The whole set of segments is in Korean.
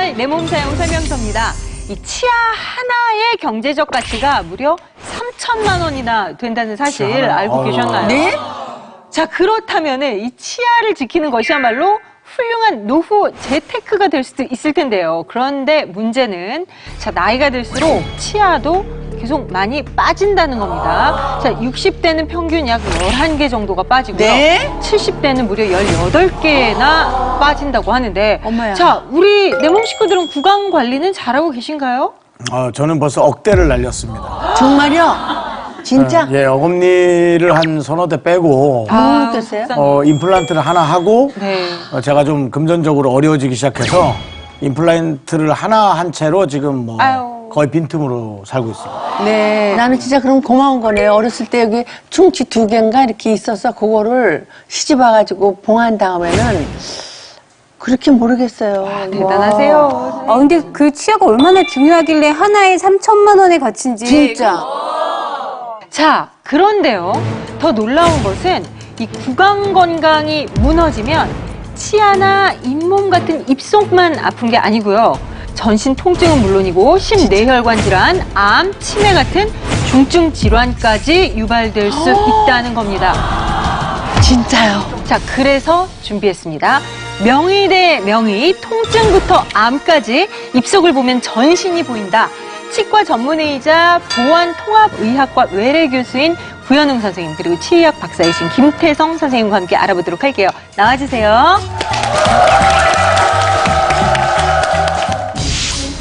오늘날 내 몸 사용 설명서입니다. 이 치아 하나의 경제적 가치가 무려 3천만 원이나 된다는 사실 알고 계셨나요? 네? 자, 그렇다면 이 치아를 지키는 것이야말로 훌륭한 노후 재테크가 될 수도 있을 텐데요. 그런데 문제는 자, 나이가 들수록 치아도 계속 많이 빠진다는 겁니다. 자, 60대는 평균 약 11개 정도가 빠지고요. 네? 70대는 무려 18개나 빠진다고 하는데 엄마야. 자, 우리 내 몸 식구들은 구강 관리는 잘하고 계신가요? 저는 벌써 억대를 날렸습니다. 정말요? 진짜? 예, 어금니를 한 서너 대 빼고 뭐 느꼈어요? 임플란트를 하나 하고 네. 제가 좀 금전적으로 어려워지기 시작해서 임플란트를 하나 한 채로 지금 뭐 아유. 거의 빈틈으로 살고 있습니다. 네. 나는 진짜 그럼 고마운 거네요. 어렸을 때 여기 충치 2개인가 이렇게 있어서 그거를 시집 와가지고 봉한 다음에는 그렇게 모르겠어요. 대단하세요. 근데 그 치아가 얼마나 중요하길래 하나에 3천만 원의 가치인지. 진짜. 자, 그런데요. 더 놀라운 것은 이 구강 건강이 무너지면 치아나 잇몸 같은 입속만 아픈 게 아니고요. 전신 통증은 물론이고 심뇌혈관 질환, 암, 치매 같은 중증 질환까지 유발될 수 있다는 겁니다. 진짜요? 자, 그래서 준비했습니다. 명의 대 명의, 통증부터 암까지 입속을 보면 전신이 보인다. 치과 전문의이자 보안통합의학과 외래 교수인 구현웅 선생님, 그리고 치의학 박사이신 김태성 선생님과 함께 알아보도록 할게요. 나와주세요.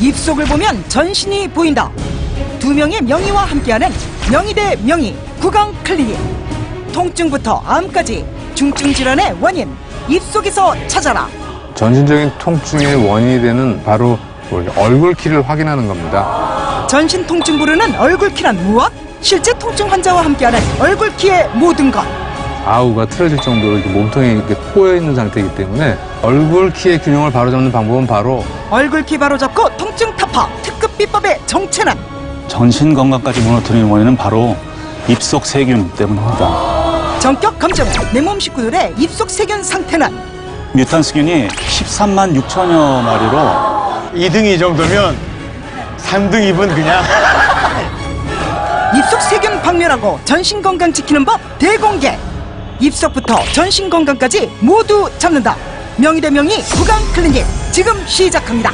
입속을 보면 전신이 보인다. 두 명의 명의와 함께하는 명의 대 명의 구강 클리닉. 통증부터 암까지 중증 질환의 원인 입속에서 찾아라. 전신적인 통증의 원인이 되는 바로 얼굴 키를 확인하는 겁니다. 전신 통증 부르는 얼굴키란 무엇? 실제 통증 환자와 함께하는 얼굴키의 모든 것. 좌우가 틀어질 정도로 이렇게 몸통이 이렇게 꼬여 있는 상태이기 때문에 얼굴 키의 균형을 바로잡는 방법은 바로 얼굴키 바로잡고 통증 타파 특급 비법의 정체는? 전신 건강까지 무너뜨리는 원인은 바로 입속 세균 때문입니다. 전격 검증 내 몸 식구들의 입속 세균 상태는? 뮤탄스균이 13만 6천여 마리로 2등이 정도면 3등, 2분 그냥 입속 세균 박멸하고 전신 건강 지키는 법 대공개. 입속부터 전신 건강까지 모두 잡는다. 명의 대 명의 구강 클리닉 지금 시작합니다.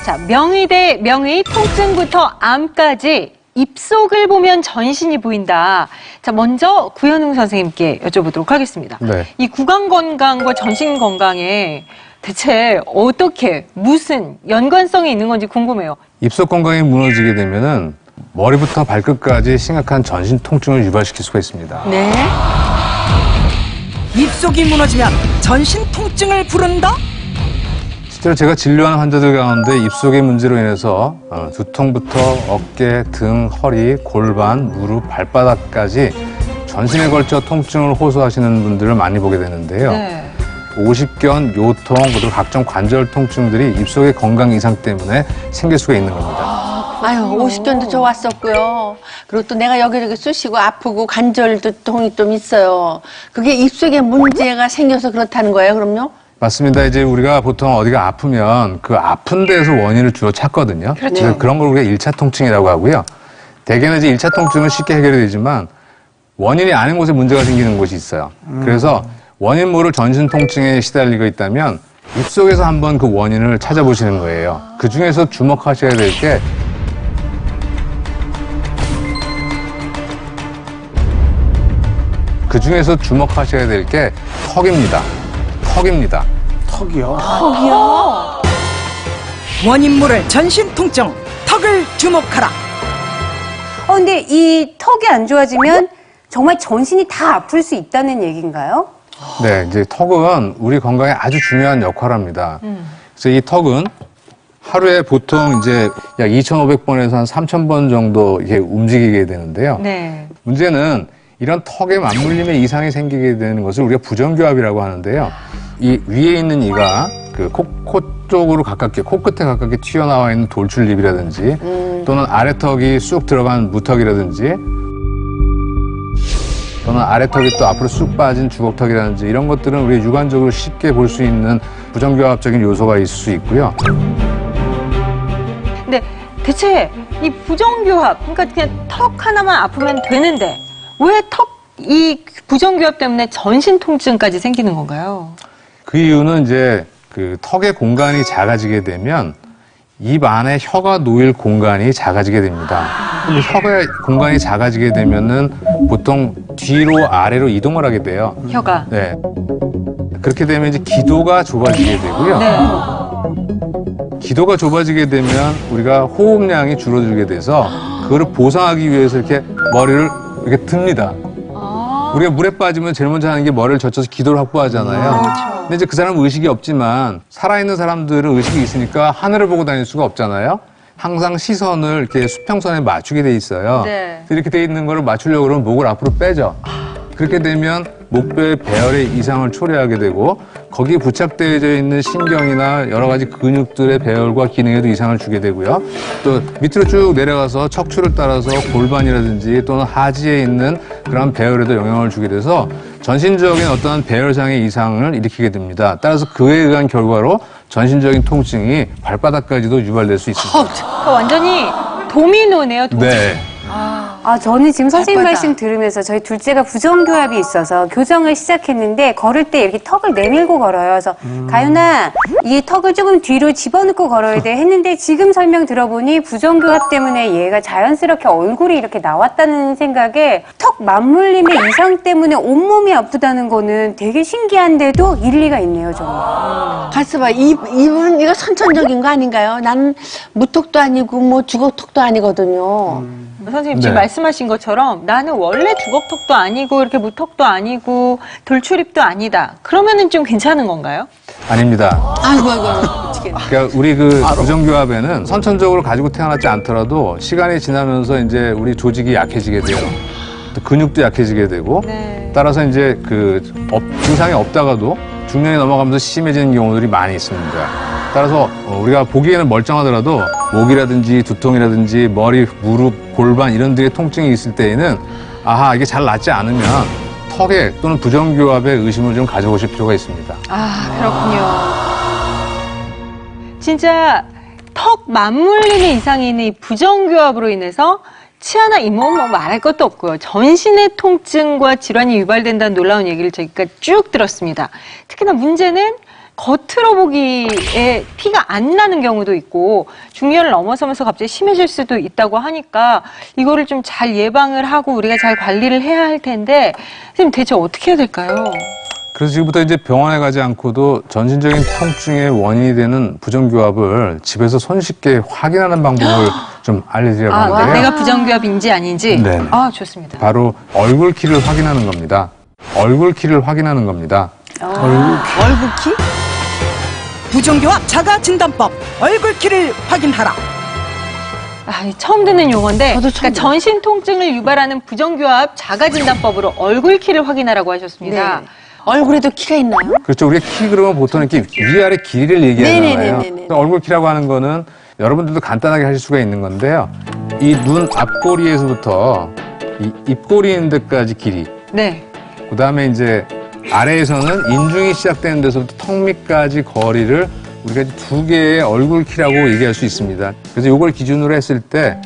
자, 명의 대 명의, 통증부터 암까지 입속을 보면 전신이 보인다. 자, 먼저 구현웅 선생님께 여쭤보도록 하겠습니다. 네. 이 구강 건강과 전신 건강에 대체 어떻게, 무슨 연관성이 있는 건지 궁금해요. 입속 건강이 무너지게 되면은 머리부터 발끝까지 심각한 전신 통증을 유발시킬 수가 있습니다. 네. 입속이 무너지면 전신 통증을 부른다? 실제로 제가 진료하는 환자들 가운데 입속의 문제로 인해서 두통부터 어깨, 등, 허리, 골반, 무릎, 발바닥까지 전신에 걸쳐 통증을 호소하시는 분들을 많이 보게 되는데요. 네. 오십견, 요통, 그리고 각종 관절 통증들이 입속의 건강 이상 때문에 생길 수가 있는 겁니다. 아유, 50견도 저 왔었고요. 그리고 또 내가 여기저기 쑤시고 아프고 관절통이 좀 있어요. 그게 입속에 문제가 생겨서 그렇다는 거예요, 그럼요? 맞습니다. 이제 우리가 보통 어디가 아프면 그 아픈 데에서 원인을 주로 찾거든요. 그래서 그런 걸 우리가 1차 통증이라고 하고요. 대개는 이제 1차 통증은 쉽게 해결이 되지만 원인이 아닌 곳에 문제가 생기는 곳이 있어요. 그래서 원인 모를 전신 통증에 시달리고 있다면 입속에서 한번 그 원인을 찾아보시는 거예요. 그 중에서 주목하셔야 될 게 턱입니다. 턱입니다. 턱이요. 원인 모를 전신 통증 턱을 주목하라. 근데 이 턱이 안 좋아지면 정말 전신이 다 아플 수 있다는 얘기인가요? 네, 이제 턱은 우리 건강에 아주 중요한 역할을 합니다. 그래서 이 턱은 하루에 보통 이제 약 2,500번에서 한 3,000번 정도 이렇게 움직이게 되는데요. 네. 문제는 이런 턱에 맞물림에 이상이 생기게 되는 것을 우리가 부정교합이라고 하는데요. 이 위에 있는 이가 그 코 쪽으로 가깝게, 코끝에 가깝게 튀어나와 있는 돌출입이라든지 또는 아래턱이 쑥 들어간 무턱이라든지 또는 아래턱이 또 앞으로 쑥 빠진 주걱턱이라든지 이런 것들은 우리가 육안적으로 쉽게 볼 수 있는 부정교합적인 요소가 있을 수 있고요. 근데 대체 이 부정교합, 그러니까 그냥 턱 하나만 아프면 되는데 왜 이 부정교합 때문에 전신 통증까지 생기는 건가요? 그 이유는 이제 그 턱의 공간이 작아지게 되면 입 안에 혀가 놓일 공간이 작아지게 됩니다. 근데 혀의 공간이 작아지게 되면은 보통 뒤로 아래로 이동을 하게 돼요. 혀가. 네. 그렇게 되면 이제 기도가 좁아지게 되고요. 네. 기도가 좁아지게 되면 우리가 호흡량이 줄어들게 돼서 그거를 보상하기 위해서 이렇게 머리를 이렇게 듭니다. 우리가 물에 빠지면 제일 먼저 하는 게 머리를 젖혀서 기도를 확보하잖아요. 근데 이제 그 사람은 의식이 없지만 살아있는 사람들은 의식이 있으니까 하늘을 보고 다닐 수가 없잖아요. 항상 시선을 이렇게 수평선에 맞추게 돼 있어요. 네. 이렇게 돼 있는 거를 맞추려고 그러면 목을 앞으로 빼죠. 그렇게 되면 목뼈의 배열에 이상을 초래하게 되고 거기에 부착되어져 있는 신경이나 여러 가지 근육들의 배열과 기능에도 이상을 주게 되고요. 또 밑으로 쭉 내려가서 척추를 따라서 골반이라든지 또는 하지에 있는 그런 배열에도 영향을 주게 돼서 전신적인 어떤 배열상의 이상을 일으키게 됩니다. 따라서 그에 의한 결과로 전신적인 통증이 발바닥까지도 유발될 수 있습니다. 그러니까 완전히 도미노네요. 네. 저는 지금 선생님 말씀 들으면서 저희 둘째가 부정교합이 있어서 교정을 시작했는데 걸을 때 이렇게 턱을 내밀고 걸어요. 그래서 가윤아, 이 턱을 조금 뒤로 집어넣고 걸어야 돼 했는데 지금 설명 들어보니 부정교합 때문에 얘가 자연스럽게 얼굴이 이렇게 나왔다는 생각에 턱 맞물림의 이상 때문에 온몸이 아프다는 거는 되게 신기한데도 일리가 있네요, 정말. 가서 봐. 입은 이거 선천적인 거 아닌가요? 나는 무턱도 아니고 뭐 주걱턱도 아니거든요. 선생님 지금 네. 말씀하신 것처럼 나는 원래 주걱턱도 아니고 이렇게 무턱도 아니고 돌출입도 아니다. 그러면은 좀 괜찮은 건가요? 아닙니다. 아이고 미치겠네. 그러니까 우리 그 부정교합에는 선천적으로 가지고 태어났지 않더라도 시간이 지나면서 이제 우리 조직이 약해지게 돼요. 또 근육도 약해지게 되고 네. 따라서 이제 그 증상이 없다가도 중년이 넘어가면서 심해지는 경우들이 많이 있습니다. 따라서 우리가 보기에는 멀쩡하더라도 목이라든지 두통이라든지 머리, 무릎, 골반 이런 데에 통증이 있을 때에는 아하 이게 잘 낫지 않으면 턱에 또는 부정교합에 의심을 좀 가져보실 필요가 있습니다. 아, 그렇군요. 진짜 턱 맞물림의 이상이 있는 이 부정교합으로 인해서 치아나 잇몸 뭐 말할 것도 없고요. 전신의 통증과 질환이 유발된다는 놀라운 얘기를 저희가 쭉 들었습니다. 특히나 문제는 겉으로 보기에 티가 안 나는 경우도 있고 중년을 넘어서면서 갑자기 심해질 수도 있다고 하니까 이거를 좀 잘 예방을 하고 우리가 잘 관리를 해야 할 텐데 선생님 대체 어떻게 해야 될까요? 그래서 지금부터 이제 병원에 가지 않고도 전신적인 통증의 원인이 되는 부정교합을 집에서 손쉽게 확인하는 방법을 좀 알려드리려고 하는데요. 내가 부정교합인지 아닌지? 네. 좋습니다. 바로 얼굴 키를 확인하는 겁니다. 얼굴 키를 확인하는 겁니다. 얼굴 키? 부정교합 자가진단법 얼굴 키를 확인하라. 처음 듣는 용어인데 저도 처음 그러니까 전신 통증을 유발하는 부정교합 자가진단법으로 얼굴 키를 확인하라고 하셨습니다. 네. 얼굴에도 키가 있나요? 그렇죠. 우리가 키 그러면 보통 이렇게 위아래 길이를 얘기하잖아요. 네네네네네. 얼굴 키라고 하는 거는 여러분들도 간단하게 하실 수가 있는 건데요. 이 눈 앞꼬리에서부터 이 입꼬리 있는 데까지 길이. 네. 그 다음에 이제 아래에서는 인중이 시작되는 데서부터 턱 밑까지 거리를 우리가 이제 두 개의 얼굴 키라고 얘기할 수 있습니다. 그래서 이걸 기준으로 했을 때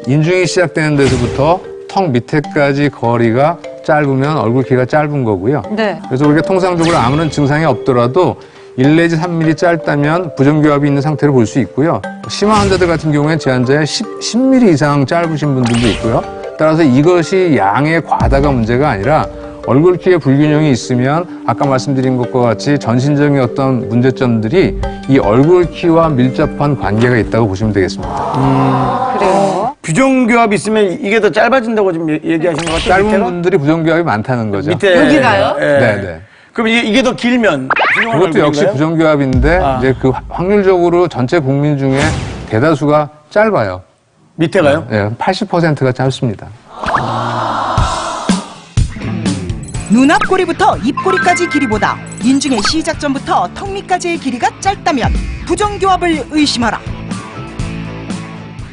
인중이 시작되는 데서부터 턱 밑에까지 거리가 짧으면 얼굴 키가 짧은 거고요. 네. 그래서 우리가 통상적으로 아무런 증상이 없더라도 1 내지 3mm 짧다면 부정교합이 있는 상태를 볼 수 있고요. 심한 환자들 같은 경우에는 제 환자에 10mm 이상 짧으신 분들도 있고요. 따라서 이것이 양의 과다가 문제가 아니라 얼굴 키에 불균형이 있으면 아까 말씀드린 것과 같이 전신적인 어떤 문제점들이 이 얼굴 키와 밀접한 관계가 있다고 보시면 되겠습니다. 그래요. 부정교합 있으면 이게 더 짧아진다고 지금 얘기하시는 것 같아요. 짧은 밑에가? 분들이 부정교합이 많다는 거죠. 밑에 여기가요? 예. 네네. 그럼 이게 더 길면 훌륭한 그것도 역시 얼굴인가요? 부정교합인데 이제 그 확률적으로 전체 국민 중에 대다수가 짧아요. 밑에가요? 네, 80%가 짧습니다. 눈 앞꼬리부터 입꼬리까지 길이보다 인중의 시작점부터 턱 밑까지의 길이가 짧다면 부정교합을 의심하라.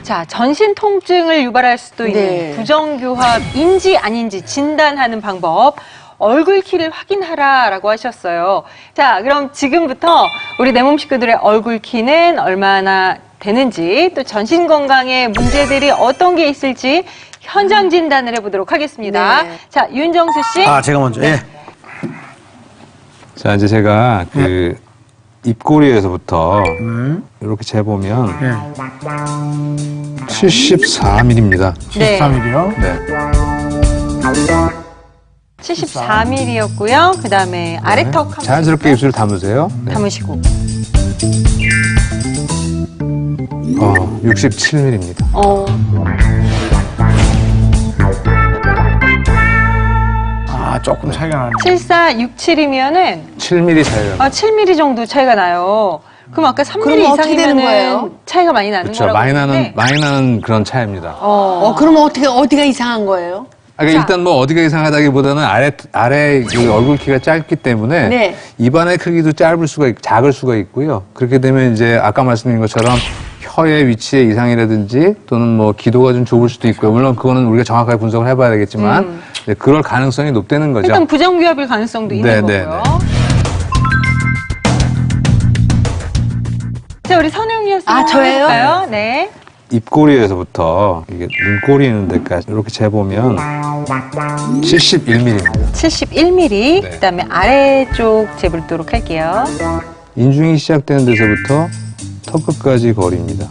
자, 전신 통증을 유발할 수도 있는 네. 부정교합인지 아닌지 진단하는 방법. 얼굴 키를 확인하라라고 하셨어요. 자, 그럼 지금부터 우리 내 몸 식구들의 얼굴 키는 얼마나 되는지, 또 전신 건강에 문제들이 어떤 게 있을지 현장 진단을 해보도록 하겠습니다. 네. 자, 윤정수 씨. 아, 제가 먼저. 예. 자, 이제 제가 그 입꼬리에서부터 이렇게 재보면 예. 74mm입니다. 네. 13일이요. 네. 74mm였고요. 그 다음에 아래턱 한번 자연스럽게 입술을 담으세요. 네. 담으시고. 67mm입니다. 아, 조금 차이가 나네. 7467이면은 7mm 차이가. 7mm 정도 차이가 나요. 그럼 아까 3mm 그럼 어떻게 되는 이상이면은 거예요? 차이가 많이 나는 그렇죠. 거라고 많이 했는데. 나는 그런 차이입니다. 그러면 어디가 이상한 거예요? 그러니까 일단 뭐 어디가 이상하다기보다는 아래 그 얼굴 키가 짧기 때문에 네. 입안의 크기도 작을 수가 있고요. 그렇게 되면 이제 아까 말씀드린 것처럼 혀의 위치의 이상이라든지 또는 뭐 기도가 좀 좁을 수도 있고요. 물론 그거는 우리가 정확하게 분석을 해봐야 되겠지만 네, 그럴 가능성이 높다는 거죠. 일단 부정교합일 가능성도 있는 네, 거고요. 네, 자, 우리 선영 여사 아, 저예요? 해볼까요? 네. 입꼬리에서부터 이게 눈꼬리 있는 데까지 이렇게 재보면 71mm입니다. 71mm. 네. 그다음에 아래쪽 재볼도록 할게요. 인중이 시작되는 데서부터 턱끝까지 거리입니다.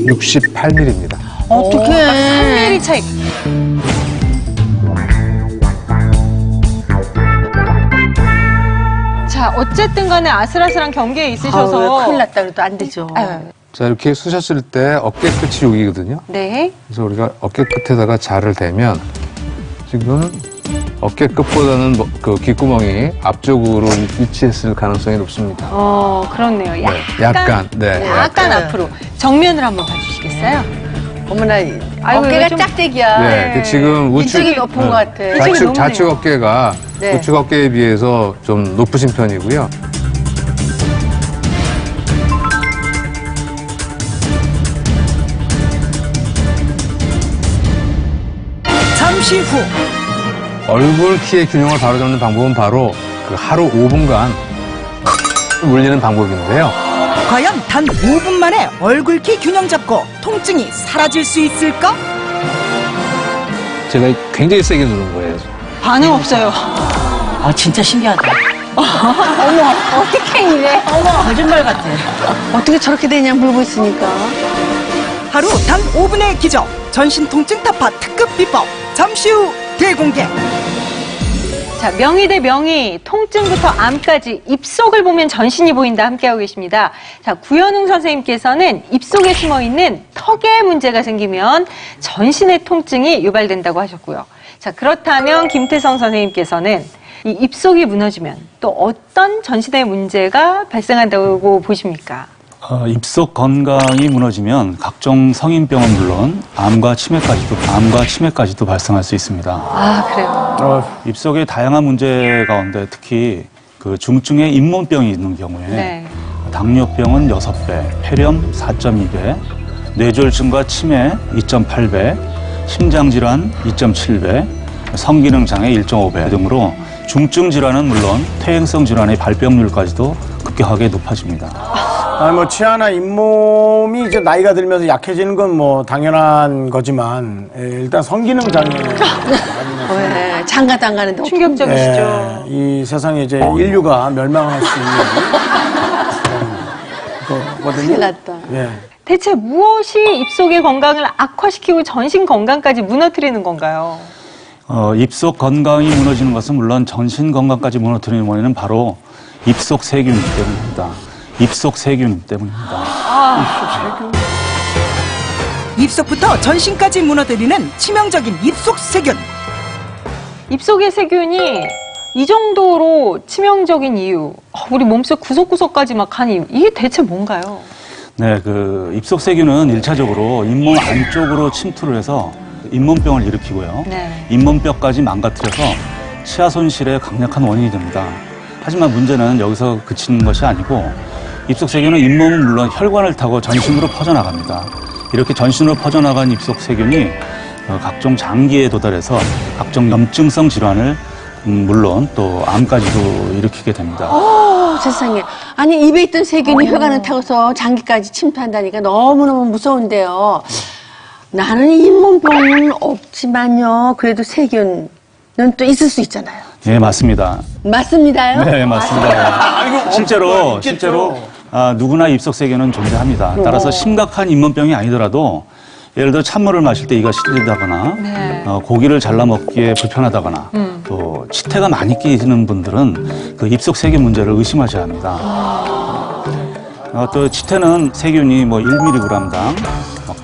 68mm입니다. 어떡해. 3mm 차이. 자, 어쨌든 간에 아슬아슬한 경계에 있으셔서. 큰일 났다 그래도 안 되죠. 아유, 자, 이렇게 쓰셨을 때 어깨 끝이 여기거든요. 네. 그래서 우리가 어깨 끝에다가 자를 대면 지금 어깨 끝보다는 그 귓구멍이 앞쪽으로 위치했을 가능성이 높습니다. 그렇네요. 약간, 네. 약간 앞으로. 정면을 한번 봐주시겠어요? 어머나, 아이고, 어깨가 이거 좀- 짝대기야. 네, 그 지금 우측 이쪽이 높은 것 같아. 이쪽이 높네요. 좌측 어깨가 네. 우측 어깨에 비해서 좀 높으신 편이고요. 잠시 후 얼굴 키의 균형을 바로잡는 방법은 바로 그 하루 5분간 물리는 방법인데요. 과연 단 5분 만에 얼굴 키 균형 잡고 통증이 사라질 수 있을까? 제가 굉장히 세게 누른 거예요. 반응 없어요. 아 진짜 신기하다. 어떻게 이래? 거짓말 같아. 어떻게 저렇게 되냐 물고 있으니까. 하루 단 5분의 기적 전신 통증 타파 특급 비법 잠시 후 대공개. 자, 명의 대 명의, 통증부터 암까지 입속을 보면 전신이 보인다 함께하고 계십니다. 자, 구현웅 선생님께서는 입속에 숨어있는 턱에 문제가 생기면 전신의 통증이 유발된다고 하셨고요. 자, 그렇다면 김태성 선생님께서는 이 입속이 무너지면 또 어떤 전신의 문제가 발생한다고 보십니까? 입속 건강이 무너지면 각종 성인병은 물론 암과 치매까지도 발생할 수 있습니다. 아, 그래요? 입속의 다양한 문제 가운데 특히 그 중증의 잇몸병이 있는 경우에 네. 당뇨병은 6배, 폐렴 4.2배, 뇌졸중과 치매 2.8배, 심장질환 2.7배, 성기능장애 1.5배 등으로 중증 질환은 물론 퇴행성 질환의 발병률까지도 급격하게 높아집니다. 아니, 뭐, 치아나 잇몸이 이제 나이가 들면서 약해지는 건 뭐, 당연한 거지만, 일단 성기능 장애. 왜? 장가도 안 가는데. 충격적이시죠? 이 세상에 이제 인류가 멸망할 수 있는 그런 거거든요. 큰일 났다. 예. 대체 무엇이 입속의 건강을 악화시키고 전신 건강까지 무너뜨리는 건가요? 입속 건강이 무너지는 것은 물론 전신 건강까지 무너뜨리는 원인은 바로 입속 세균 때문입니다. 입속 세균 때문입니다. 입속부터 전신까지 무너뜨리는 치명적인 입속 세균. 입속의 세균이 이 정도로 치명적인 이유, 우리 몸속 구석구석까지 막 간 이유, 이게 대체 뭔가요? 네, 그 입속 세균은 일차적으로 잇몸 안쪽으로 침투를 해서 잇몸병을 일으키고요. 네. 잇몸뼈까지 망가뜨려서 치아 손실의 강력한 원인이 됩니다. 하지만 문제는 여기서 그치는 것이 아니고 입속 세균은 잇몸은 물론 혈관을 타고 전신으로 퍼져나갑니다. 이렇게 전신으로 퍼져나간 입속 세균이 각종 장기에 도달해서 각종 염증성 질환을 물론 또 암까지도 일으키게 됩니다. 세상에. 아니, 입에 있던 세균이 혈관을 타고서 장기까지 침투한다니까 너무너무 무서운데요. 나는 잇몸병은 없지만요. 그래도 세균은 또 있을 수 있잖아요. 네, 맞습니다. 맞습니다요? 네, 맞습니다. 실제로 누구나 입속 세균은 존재합니다. 따라서 심각한 잇몸병이 아니더라도 예를 들어 찬물을 마실 때 이가 시리다거나 네. 고기를 잘라 먹기에 불편하다거나 또 치태가 많이 끼이는 분들은 그 입속 세균 문제를 의심하셔야 합니다. 또 치태는 세균이 뭐 1mg당 막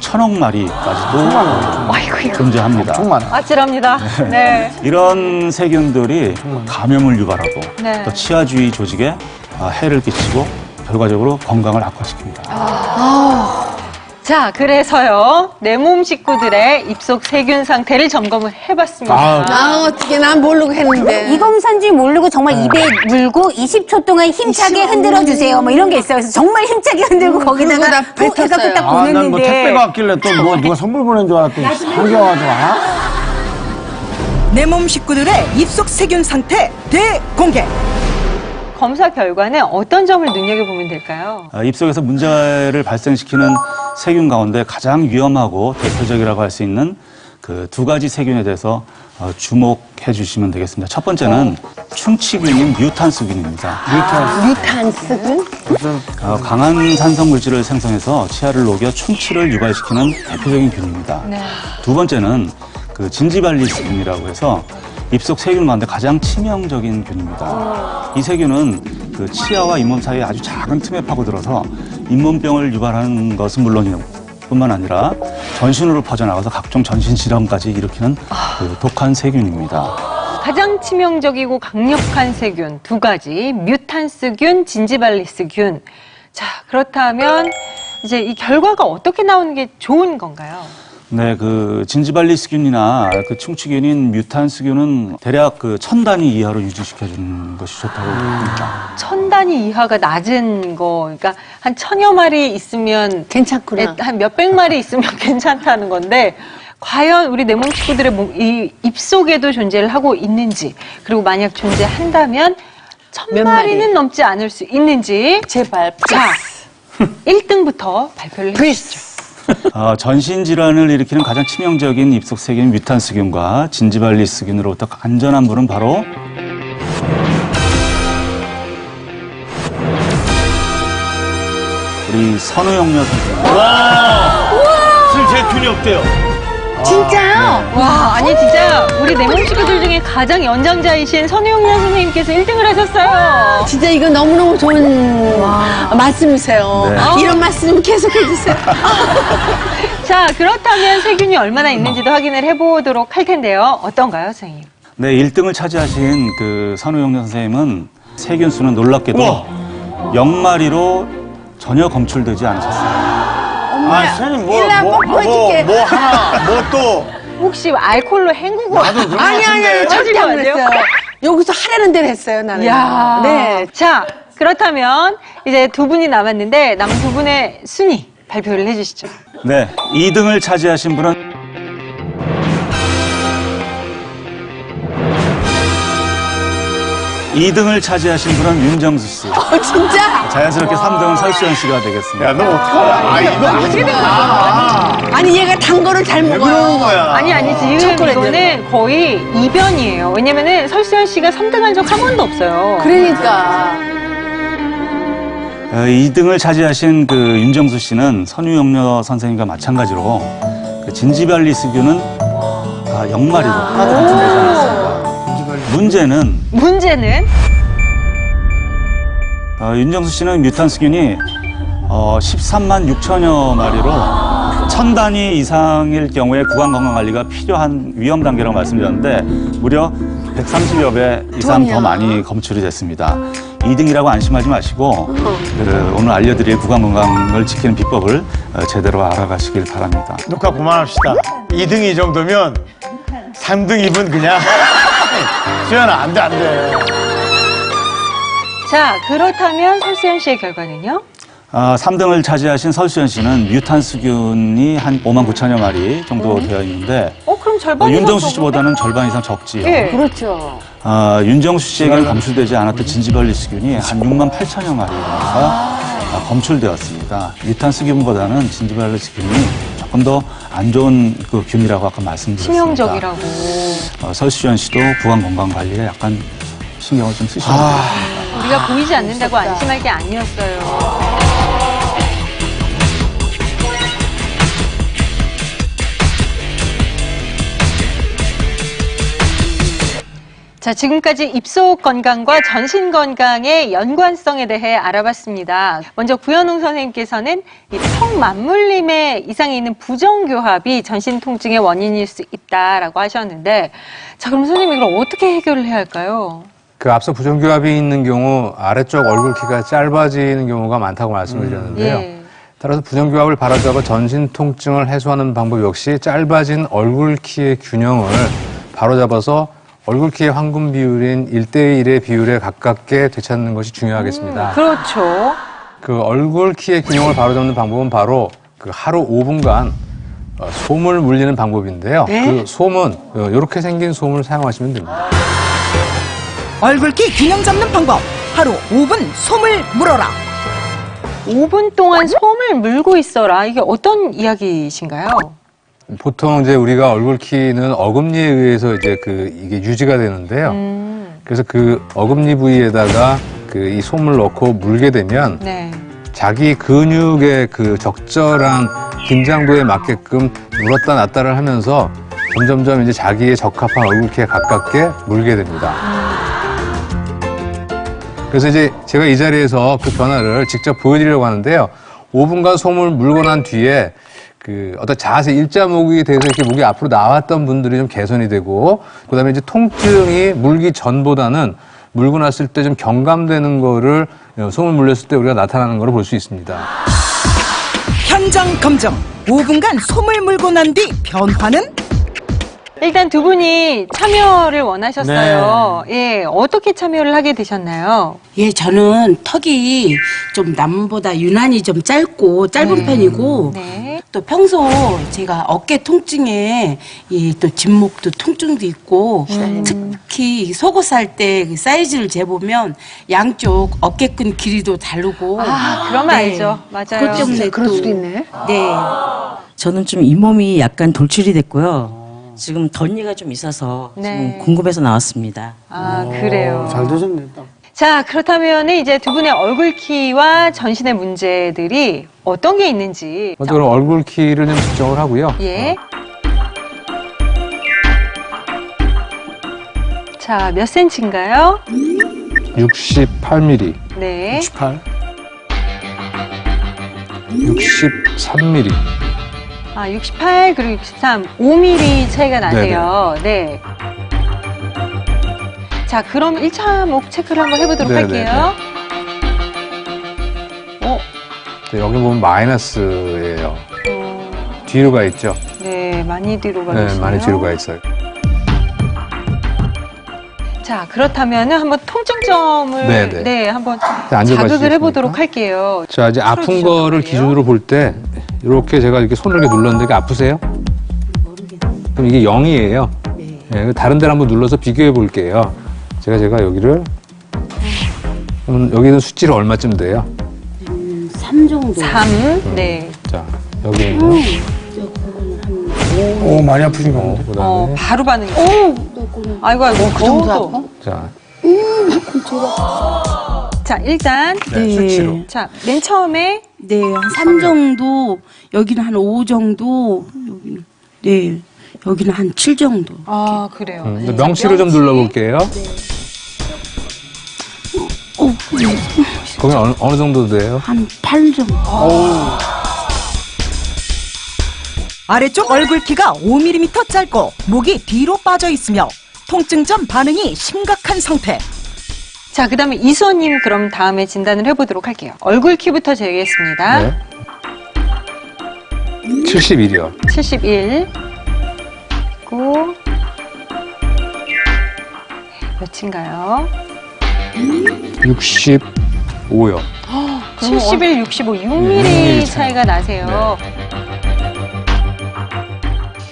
1000억 마리까지도 존재합니다. 정말. 아찔합니다. 네. 이런 세균들이 감염을 유발하고 네. 또 치아 주위 조직에 해를 끼치고 결과적으로 건강을 악화시킵니다. 자, 그래서요, 내 몸 식구들의 입속 세균 상태를 점검을 해봤습니다. 어떻게 난 모르고 했는데. 이 검사인지 모르고 정말 입에 물고 20초 동안 힘차게 흔들어 주세요. 뭐 이런 게 있어요. 그래서 정말 힘차게 흔들고 거기다가 그거 다 푹 해서 뱉었어요. 딱 난 뭐 보냈는데 택배가 왔길래 또 뭐 누가 선물 보낸 줄 알았더니 한겨가지고 내 몸 식구들의 입속 세균 상태 대공개. 검사 결과는 어떤 점을 눈여겨보면 될까요? 입속에서 문제를 발생시키는 세균 가운데 가장 위험하고 대표적이라고 할 수 있는 그 두 가지 세균에 대해서 주목해 주시면 되겠습니다. 첫 번째는 충치균인 뮤탄스균입니다. 뮤탄스균? 강한 산성 물질을 생성해서 치아를 녹여 충치를 유발시키는 대표적인 균입니다. 네. 두 번째는 그 진지발리스균이라고 해서 입속 세균 가운데 가장 치명적인 균입니다. 이 세균은 그 치아와 잇몸 사이에 아주 작은 틈에 파고들어서 잇몸병을 유발하는 것은 물론뿐만 아니라 전신으로 퍼져나가서 각종 전신 질환까지 일으키는 그 독한 세균입니다. 가장 치명적이고 강력한 세균 두 가지, 뮤탄스균, 진지발리스균. 자, 그렇다면 이제 이 결과가 어떻게 나오는 게 좋은 건가요? 네, 그 진지발리스균이나 그 충치균인 뮤탄스균은 대략 그 1000단위 이하로 유지시켜주는 것이 좋다고 봅니다. 1000단위 이하가 낮은 거, 그러니까 한 1000여 마리 있으면 괜찮구나. 한 몇백 마리 있으면 괜찮다는 건데 과연 우리 내 몸 식구들의 이 입속에도 존재를 하고 있는지, 그리고 만약 존재한다면 1000마리는 넘지 않을 수 있는지. 제발. 자, 1등부터 발표를 해주시죠. 전신 질환을 일으키는 가장 치명적인 입속 세균 뮤탄스균과 진지발리스균으로부터 안전한 분은 바로 우리 선우영녀 선생님. 실제균이 없대요. 진짜요? 와, 아니 진짜 우리 내 몸 식구들 중에 가장 연장자이신 선우영란 선생님께서 1등을 하셨어요. 진짜 이거 너무너무 좋은 말씀이세요. 네. 이런 말씀 계속 해주세요. 자, 그렇다면 세균이 얼마나 있는지도 확인을 해보도록 할 텐데요. 어떤가요, 선생님? 네, 1등을 차지하신 그 선우영녀 선생님은 세균 수는 놀랍게도 0마리로 전혀 검출되지 않으셨어요. 선생님 일나 뽀뽀 해줄게. 뭐 하나 뭐 또 혹시 알코올로 헹구고 아니, 절대 안 그랬어요. 여기서 하라는 대로 했어요, 나는. 야, 네. 자, 그렇다면 이제 두 분이 남았는데 남은 두 분의 순위 발표를 해주시죠. 네, 2등을 차지하신 분은 윤정수 씨. 진짜? 자연스럽게 3등은 설시현 씨가 되겠습니다. 너 어떡하냐? 이거 안 아니, 얘가 단 거를 잘 왜 먹어요. 그러는 거야? 아니 지금 초콜릿 이거는 거의 이변이에요. 왜냐면은 설수연 씨가 3등 한 적 한 번도 없어요. 그러니까. 2등을 차지하신 그 윤정수 씨는 선우영녀 선생님과 마찬가지로 그 진지발리스균은 0마리로 하나도 검출되지 않았습니다. 문제는 윤정수 씨는 뮤탄스균이 13만 6천여 마리로 1000단위 이상일 경우에 구강건강관리가 필요한 위험 단계라고 말씀드렸는데 무려 130여 배 이상 더 많이 검출이 됐습니다. 2등이라고 안심하지 마시고 오늘 알려드릴 구강건강을 지키는 비법을 제대로 알아가시길 바랍니다. 녹화 그만합시다. 2등 이 정도면 3등 2분 그냥 수연아 안 돼. 자, 그렇다면 설수연 씨의 결과는요? 3등을 차지하신 설수연 씨는 뮤탄스균이 한 5만 9천여 마리 정도 되어 있는데 그럼 절반 이상 윤정수 적은데? 씨보다는 절반 이상 적지요. 예. 그렇죠. 윤정수 씨에게는 감출되지 않았던 진지발리스균이 한 6만 8천여 마리가 검출되었습니다. 뮤탄스균보다는 진지발리스균이 조금 더 안 좋은 그 균이라고 아까 말씀드렸습니다. 치명적이라고. 설수연 씨도 구강 건강 관리에 약간 신경을 좀 쓰셔야 됩니다. 우리가 보이지 않는다고 안심할 게 아니었어요. 자, 지금까지 입속 건강과 전신 건강의 연관성에 대해 알아봤습니다. 먼저 구현웅 선생님께서는 이 턱 맞물림에 이상이 있는 부정교합이 전신 통증의 원인일 수 있다라고 하셨는데, 자, 그럼 선생님 이걸 어떻게 해결을 해야 할까요? 그 앞서 부정교합이 있는 경우 아래쪽 얼굴 키가 짧아지는 경우가 많다고 말씀을 드렸는데요. 예. 따라서 부정교합을 바로잡아 전신 통증을 해소하는 방법 역시 짧아진 얼굴 키의 균형을 바로잡아서 얼굴 키의 황금 비율인 1대1의 비율에 가깝게 되찾는 것이 중요하겠습니다. 그렇죠. 그 얼굴 키의 균형을 바로잡는 방법은 바로 그 하루 5분간 솜을 물리는 방법인데요. 그 솜은 이렇게 생긴 솜을 사용하시면 됩니다. 얼굴기 균형 잡는 방법. 하루 5분 솜을 물어라. 5분 동안 솜을 물고 있어라. 이게 어떤 이야기이신가요? 보통 이제 우리가 얼굴 키는 어금니에 의해서 이제 이게 유지가 되는데요. 그래서 그 어금니 부위에다가 이 솜을 넣고 물게 되면 네. 자기 근육의 그 적절한 긴장도에 맞게끔 물었다 놨다를 하면서 점점점 이제 자기의 적합한 얼굴 키에 가깝게 물게 됩니다. 그래서 이제 제가 이 자리에서 그 변화를 직접 보여드리려고 하는데요. 5분간 솜을 물고 난 뒤에 어떤 자세, 일자목이 돼서 이렇게 목이 앞으로 나왔던 분들이 좀 개선이 되고, 그 다음에 이제 통증이 물기 전보다는 물고 났을 때 좀 경감되는 거를 솜을 물렸을 때 우리가 나타나는 걸 볼 수 있습니다. 현장 검증. 5분간 솜을 물고 난 뒤 변화는? 일단 두 분이 참여를 원하셨어요. 예, 어떻게 참여를 하게 되셨나요? 예, 저는 턱이 좀 남보다 유난히 좀 짧은 편이고, 네. 또 평소 제가 어깨 통증에 또 뒷목도 통증도 있고, 특히 속옷 살 때 사이즈를 재보면 양쪽 어깨끈 길이도 다르고. 그러면 네. 알죠. 맞아요. 그것 때문에 그럴 또- 수도 있네. 네. 저는 좀 잇몸이 약간 돌출이 됐고요. 지금 덧니가 좀 있어서 네. 지금 궁금해서 나왔습니다. 그래요. 잘 되셨네. 딱. 자, 그렇다면 이제 두 분의 얼굴 키와 전신의 문제들이 어떤 게 있는지. 먼저 그럼 얼굴 키를 좀 측정을 하고요. 예. 자, 몇 센치인가요? 68mm, 네. 18. 63mm. 68 그리고 63, 5mm 차이가 나네요. 네. 자, 그럼 1차 목 체크를 한번 해보도록 네네네. 할게요. 네, 여기 보면 마이너스예요. 뒤로 가 있죠? 네, 많이 뒤로 가 네, 계시네요. 많이 뒤로 가 있어요. 자, 그렇다면 한번 통증점을 네네. 네, 한번 앉아봐 자극을 주시겠습니까? 해보도록 할게요. 자, 이제 아픈 풀어주셔도 거를 돼요. 기준으로 볼 때 이렇게 제가 이렇게 손을 이렇게 눌렀는데 이게 아프세요? 그럼 이게 0이에요. 네, 다른 데를 한번 눌러서 비교해 볼게요. 제가 여기를 그럼 여기는 수치를 얼마쯤 돼요? 3 정도. 3, 네. 자, 여기는요. 오, 많이 아프신 거 같은데. 그다음에 바로 반응이. 아이고, 그 정도 아파? 자, 자, 일단 네, 수치로. 자, 맨 처음에 네, 한 3 정도, 여기는 한 5 정도, 여기는, 네, 여기는 한 7 정도. 그래요. 근데 명치를 좀 눌러볼게요. 거기 어느 정도 돼요? 한 8 정도. 아래쪽 얼굴 키가 5mm 짧고 목이 뒤로 빠져 있으며 통증 전 반응이 심각한 상태. 자, 그 다음에 이수원님 그럼 다음에 진단을 해보도록 할게요. 얼굴 키부터 재겠습니다. 네. 71이요. 71. 그리고 몇인가요? 65요. 71, 65, 6mm 차이가 나세요.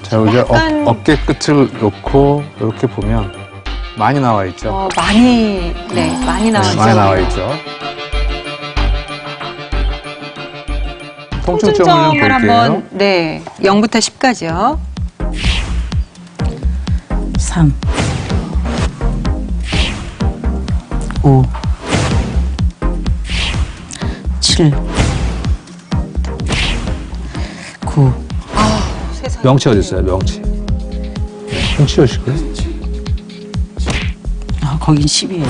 자, 이제 약간- 어깨 끝을 놓고 이렇게 보면 많이 나와 있죠. 많이 나와 있죠. 많이 나와 있죠. 통증점을 좀 통증점을 볼게요. 한번 0부터 10까지요. 3, 5, 7, 9. 명치 어디 있어요? 명치. 좀 치우시고요. 아, 거긴 10이에요.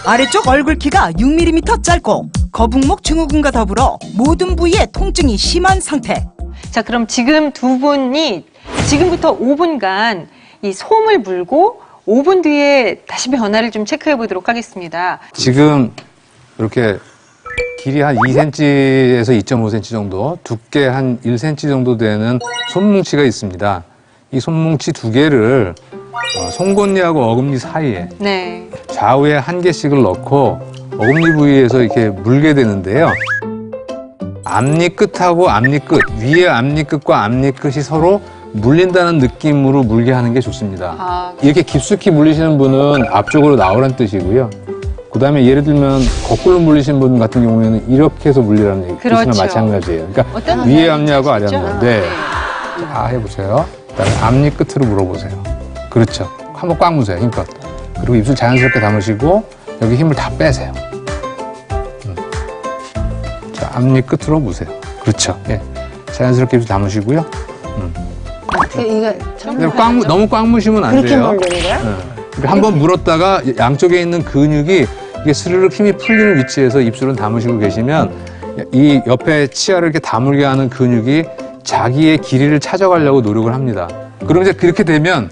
아래쪽 얼굴 키가 6mm 짧고 거북목 증후군과 더불어 모든 부위에 통증이 심한 상태. 자, 그럼 지금 두 분이 지금부터 5분간 이 솜을 물고 5분 뒤에 다시 변화를 좀 체크해 보도록 하겠습니다. 지금 이렇게 길이 한 2cm에서 2.5cm 정도, 두께 한 1cm 정도 되는 손뭉치가 있습니다. 이 손뭉치 두 개를 송곳니하고 어금니 사이에 네. 좌우에 한 개씩을 넣고 어금니 부위에서 이렇게 물게 되는데요. 앞니 끝하고 앞니 끝, 위에 앞니 끝과 앞니 끝이 서로 물린다는 느낌으로 물게 하는 게 좋습니다. 이렇게 깊숙이 물리시는 분은 앞쪽으로 나오라는 뜻이고요. 그 다음에 예를 들면 거꾸로 물리신 분 같은 경우에는 이렇게 해서 물리라는 뜻이나 그렇죠. 마찬가지예요. 그러니까 어떤 위에 앞니하고 아래 있죠? 앞니인데 자, 해보세요. 그다음에 앞니 끝으로 물어보세요. 그렇죠. 한번 꽉 무세요. 힘껏. 그리고 입술 자연스럽게 담으시고 여기 힘을 다 빼세요. 자, 앞니 끝으로 무세요. 그렇죠. 예. 자연스럽게 입술 담으시고요. 이거 근데 너무 꽉 무시면 안 그렇게 돼요. 물리는 거야? 그러니까 한번 물었다가 양쪽에 있는 근육이 이게 스르륵 힘이 풀리는 위치에서 입술은 담으시고 계시면 이 옆에 치아를 이렇게 다물게 하는 근육이 자기의 길이를 찾아가려고 노력을 합니다. 그럼 이제 그렇게 되면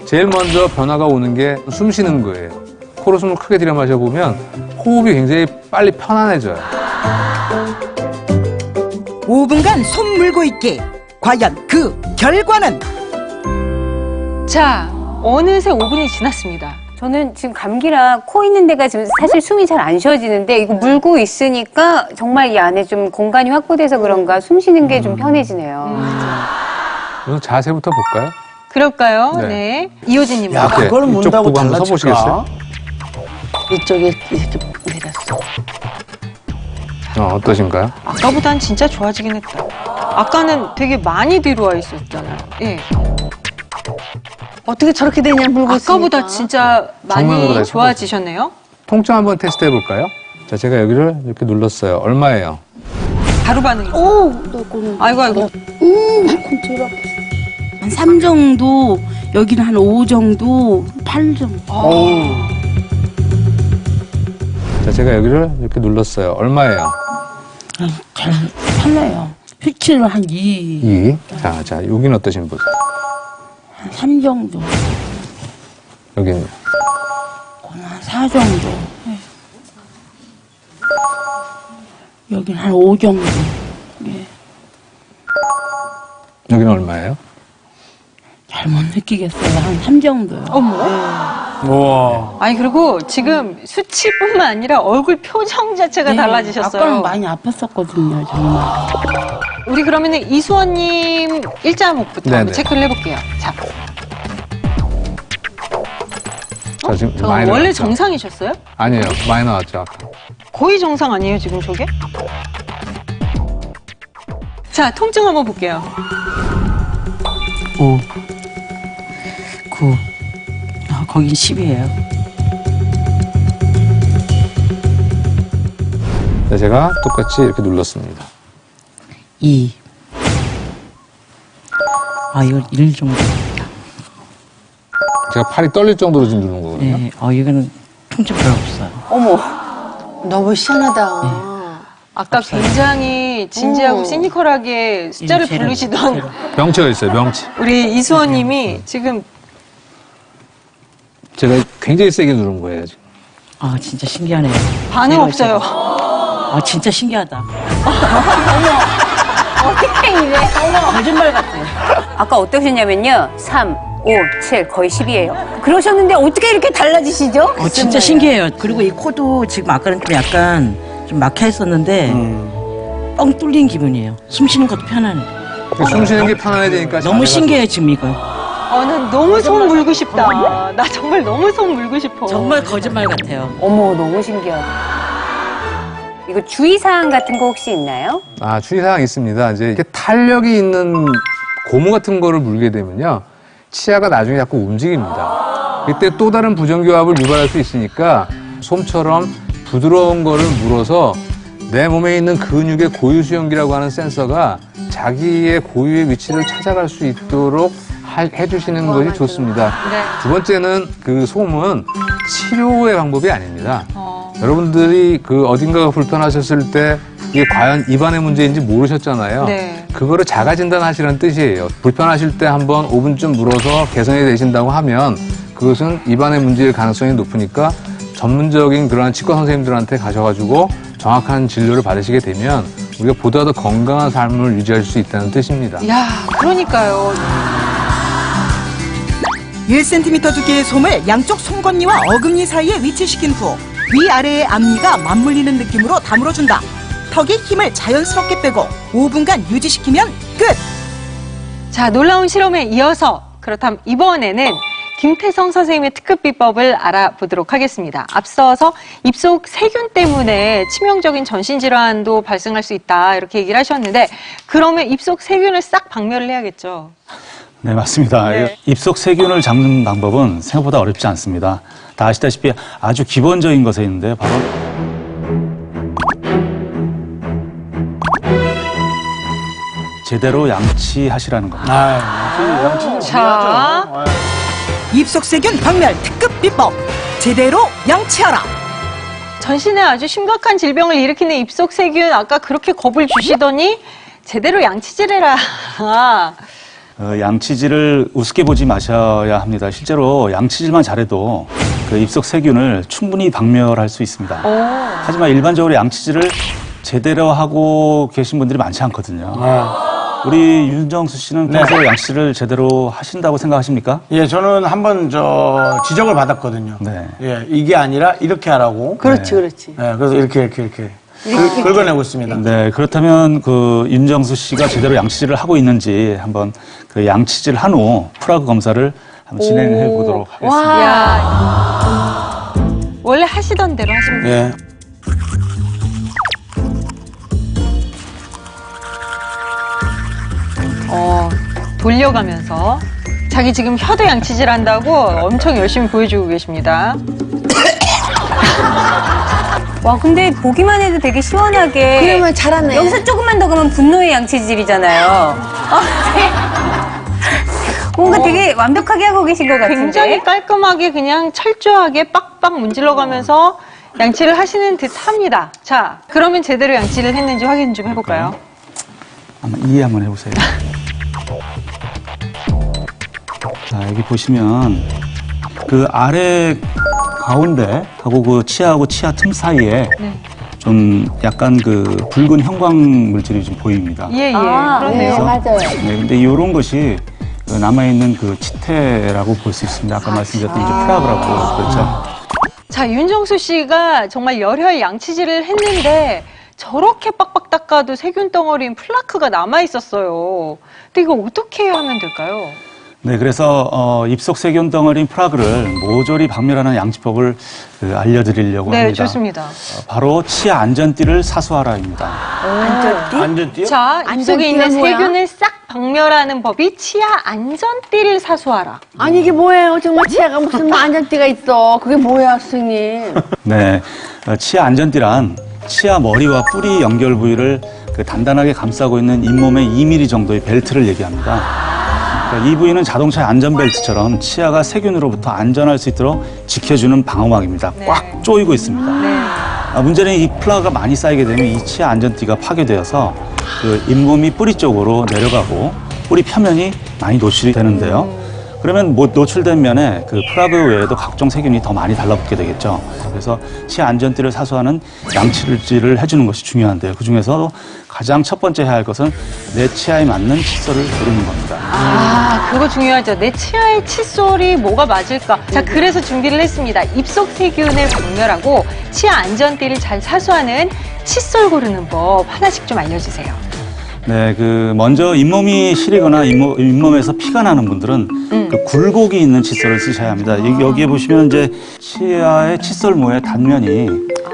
제일 먼저 변화가 오는 게 숨 쉬는 거예요. 코로 숨을 크게 들여 마셔보면 호흡이 굉장히 빨리 편안해져요. 5분간 손 물고 있기. 과연 그 결과는? 자, 어느새 5분이 지났습니다. 저는 지금 감기라 코 있는 데가 지금 사실 숨이 잘 안 쉬어지는데 이거 물고 있으니까 정말 이 안에 좀 공간이 확보돼서 그런가 숨 쉬는 게 좀 편해지네요. 우선 자세부터 볼까요? 그럴까요? 네. 네. 이호진님. 야, 이렇게 그걸 이쪽 문다고 보고 한번 달라질까? 서보시겠어요? 이쪽에 이렇게 내렸어. 어떠신가요? 아까보단 진짜 좋아지긴 했다. 아까는 되게 많이 뒤로 와 있었잖아요. 예. 어떻게 저렇게 되냐 물고 아까보다 있으니까. 진짜 정면으로 많이 다시 좋아지셨네요. 통증 한번 테스트 해볼까요? 자, 제가 여기를 이렇게 눌렀어요. 얼마예요? 바로 반응이. 너는 아이고. 한 3 정도, 여기는 한 5 정도, 8 정도. 자, 제가 여기를 이렇게 눌렀어요. 얼마예요? 잘 팔려요. 휘치는 한 2, 2. 자, 여기는 어떠신 분? 한 3 정도, 여기는. 한 4 정도. 여기는 한 5 정도. 예. 여기는 얼마예요? 잘 못 느끼겠어요. 한 3 정도요. 우와. 아니, 그리고 지금 수치뿐만 아니라 얼굴 표정 자체가 네, 달라지셨어요. 아까는 많이 아팠었거든요, 정말. 우리 그러면은 이수원님 일자목부터 네네. 한번 체크를 해볼게요. 자, 자, 지금 저 많이 원래 나왔죠? 정상이셨어요? 아니에요. 많이 나왔죠, 아까. 거의 정상 아니에요, 지금 저게? 자, 통증 한번 볼게요. 5, 9. 아, 거긴 10이에요. 자, 제가 똑같이 이렇게 눌렀습니다. 2. 아, 이건 1 정도. 제가 팔이 떨릴 정도로 지금 누른 거거든요. 네, 이거는 통증 별로 없어요. 너무 희한하다. 아까 굉장히 진지하고 시니컬하게 숫자를 제로, 부르시던 제로. 명치가 있어요, 명치. 우리 이수원님이 지금 제가 굉장히 세게 누른 거예요, 지금. 아, 진짜 신기하네요. 반응 제가 없어요. 아, 진짜 신기하다. 어떻게 이래? 거짓말 같아. 아까 어떠셨냐면요. 3, 5, 7, 거의 10이에요. 그러셨는데 어떻게 이렇게 달라지시죠? 진짜 신기해요. 그리고 이 코도 지금 아까는 좀 약간 좀 막혀 있었는데 뻥 뚫린 기분이에요. 숨 쉬는 것도 편하네. 숨 쉬는 게 편안해지니까 너무 신기해요 지금 이거. 난 너무 손 물고 싶다. 나 정말 너무 손 물고 싶어. 정말 거짓말 같아요. 어머, 너무 신기하다. 이거 주의사항 같은 거 혹시 있나요? 주의사항 있습니다. 이제 이렇게 탄력이 있는 고무 같은 거를 물게 되면요. 치아가 나중에 자꾸 움직입니다. 이때 또 다른 부정교합을 유발할 수 있으니까 솜처럼 부드러운 거를 물어서 내 몸에 있는 근육의 고유수용기라고 하는 센서가 자기의 고유의 위치를 찾아갈 수 있도록 해주시는 것이 좋습니다. 두 번째는 그 솜은 치료의 방법이 아닙니다. 여러분들이 그 어딘가가 불편하셨을 때 이게 과연 입안의 문제인지 모르셨잖아요. 네. 그거를 자가 진단하시라는 뜻이에요. 불편하실 때 한번 5분쯤 물어서 개선이 되신다고 하면 그것은 입안의 문제일 가능성이 높으니까 전문적인 그러한 치과 선생님들한테 가셔가지고 정확한 진료를 받으시게 되면 우리가 보다 더 건강한 삶을 유지할 수 있다는 뜻입니다. 야, 그러니까요. 1cm 두께의 솜을 양쪽 솜건니와 어금니 사이에 위치시킨 후 위아래의 앞니가 맞물리는 느낌으로 다물어준다. 턱의 힘을 자연스럽게 빼고 5분간 유지시키면 끝! 자, 놀라운 실험에 이어서 그렇다면 이번에는 김태성 선생님의 특급 비법을 알아보도록 하겠습니다. 앞서서 입속 세균 때문에 치명적인 전신질환도 발생할 수 있다 이렇게 얘기를 하셨는데 그러면 입속 세균을 싹 박멸을 해야겠죠? 네, 맞습니다. 네. 입속 세균을 잡는 방법은 생각보다 어렵지 않습니다. 다 아시다시피 아주 기본적인 것에 있는데 바로 제대로 양치하시라는 겁니다. 자, 입속 세균 박멸 특급 비법 제대로 양치하라. 전신에 아주 심각한 질병을 일으키는 입속 세균 아까 그렇게 겁을 주시더니 제대로 양치질해라. 양치질을 우습게 보지 마셔야 합니다. 실제로 양치질만 잘해도 그 입속 세균을 충분히 박멸할 수 있습니다. 하지만 일반적으로 양치질을 제대로 하고 계신 분들이 많지 않거든요. 우리 윤정수 씨는 평소에 양치질을 제대로 하신다고 생각하십니까? 예, 저는 한번 지적을 받았거든요. 네. 예, 이게 아니라 이렇게 하라고. 그렇지, 그렇지. 예, 그래서 이렇게 긁어내고 있습니다. 네, 그렇다면 그 윤정수 씨가 제대로 양치질을 하고 있는지 한번 그 양치질 한 후 프라그 검사를 한번 진행해 보도록 하겠습니다. 야, 원래 하시던 대로 하시면 돼요. 예. 돌려가면서 자기 지금 혀도 양치질 한다고 엄청 열심히 보여주고 계십니다. 와, 근데 보기만 해도 되게 시원하게. 그러면 잘하네. 여기서 조금만 더 그러면 분노의 양치질이잖아요. 뭔가 되게 완벽하게 하고 계신 것 같은데. 굉장히 깔끔하게 그냥 철저하게 빡빡 문질러가면서 양치를 하시는 듯 합니다. 자, 그러면 제대로 양치를 했는지 확인 좀 해볼까요? 한번 이해 한번 해보세요. 자, 여기 보시면 그 아래 가운데 하고 그 치아하고 치아 틈 사이에 좀 약간 그 붉은 형광 물질이 좀 보입니다. 예, 그렇네요. 맞아요. 네, 근데 이런 것이 남아있는 그 치태라고 볼 수 있습니다. 아까 말씀드렸던 이제 프라그라고 그렇죠. 자, 윤정수 씨가 정말 열혈 양치질을 했는데 저렇게 빡빡 닦아도 세균 덩어리인 플라크가 남아있었어요. 근데 이거 어떻게 하면 될까요? 네, 그래서 입속 세균 덩어리인 프라그를 모조리 박멸하는 양치법을 알려드리려고 네, 합니다. 좋습니다. 바로 치아 안전띠를 사수하라입니다. 안전띠요? 자, 입속에 있는 안전띠가 뭐야? 세균을 싹 박멸하는 법이 치아 안전띠를 사수하라. 아니, 이게 뭐예요? 정말 치아가 무슨 안전띠가 있어. 그게 뭐야, 선생님? 네, 치아 안전띠란 치아 머리와 뿌리 연결 부위를 그 단단하게 감싸고 있는 잇몸의 2mm 정도의 벨트를 얘기합니다. 그러니까 이 부위는 자동차의 안전벨트처럼 치아가 세균으로부터 안전할 수 있도록 지켜주는 방어막입니다. 꽉 조이고 있습니다. 문제는 이 플라그가 많이 쌓이게 되면 이 치아 안전띠가 파괴되어서 그 잇몸이 뿌리 쪽으로 내려가고 뿌리 표면이 많이 노출이 되는데요. 그러면 뭐 노출된 면에 그 플라그 외에도 각종 세균이 더 많이 달라붙게 되겠죠. 그래서 치아 안전띠를 사수하는 양치질을 해주는 것이 중요한데요. 그 중에서도 가장 첫 번째 해야 할 것은 내 치아에 맞는 칫솔을 고르는 겁니다. 아, 그거 중요하죠. 내 치아의 칫솔이 뭐가 맞을까? 자, 그래서 준비를 했습니다. 입속 세균을 박멸하고 치아 안전띠를 잘 사수하는 칫솔 고르는 법 하나씩 좀 알려주세요. 네, 먼저 잇몸이 시리거나 잇몸에서 피가 나는 분들은 그 굴곡이 있는 칫솔을 쓰셔야 합니다. 여기에 보시면 이제 치아의 칫솔 모의 단면이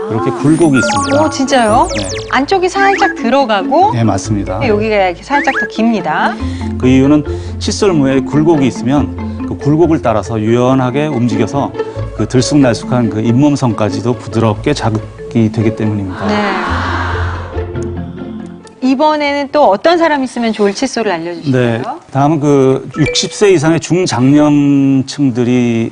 이렇게 굴곡이 있습니다. 오, 진짜요? 네. 안쪽이 살짝 들어가고 네, 맞습니다. 여기가 이렇게 살짝 더 깁니다. 그 이유는 칫솔 모에 굴곡이 있으면 그 굴곡을 따라서 유연하게 움직여서 그 들쑥날쑥한 그 잇몸선까지도 부드럽게 자극이 되기 때문입니다. 네. 이번에는 또 어떤 사람이 쓰면 좋을 칫솔을 알려주실까요? 네, 다음은 60세 이상의 중장년층들이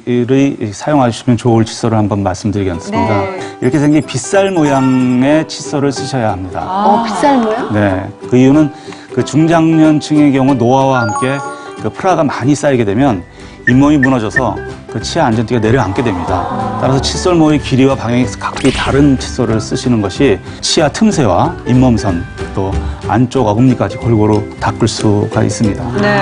사용하시면 좋을 칫솔을 한번 말씀드리겠습니다. 네. 이렇게 생긴 빗살 모양의 칫솔을 쓰셔야 합니다. 빗살 모양? 네, 그 이유는 그 중장년층의 경우 노화와 함께 그 프라가 많이 쌓이게 되면 잇몸이 무너져서 그 치아 안전띠가 내려앉게 됩니다. 따라서 칫솔 모의 길이와 방향이 각기 다른 칫솔을 쓰시는 것이 치아 틈새와 잇몸선 또 안쪽 어금니까지 골고루 닦을 수가 있습니다. 네.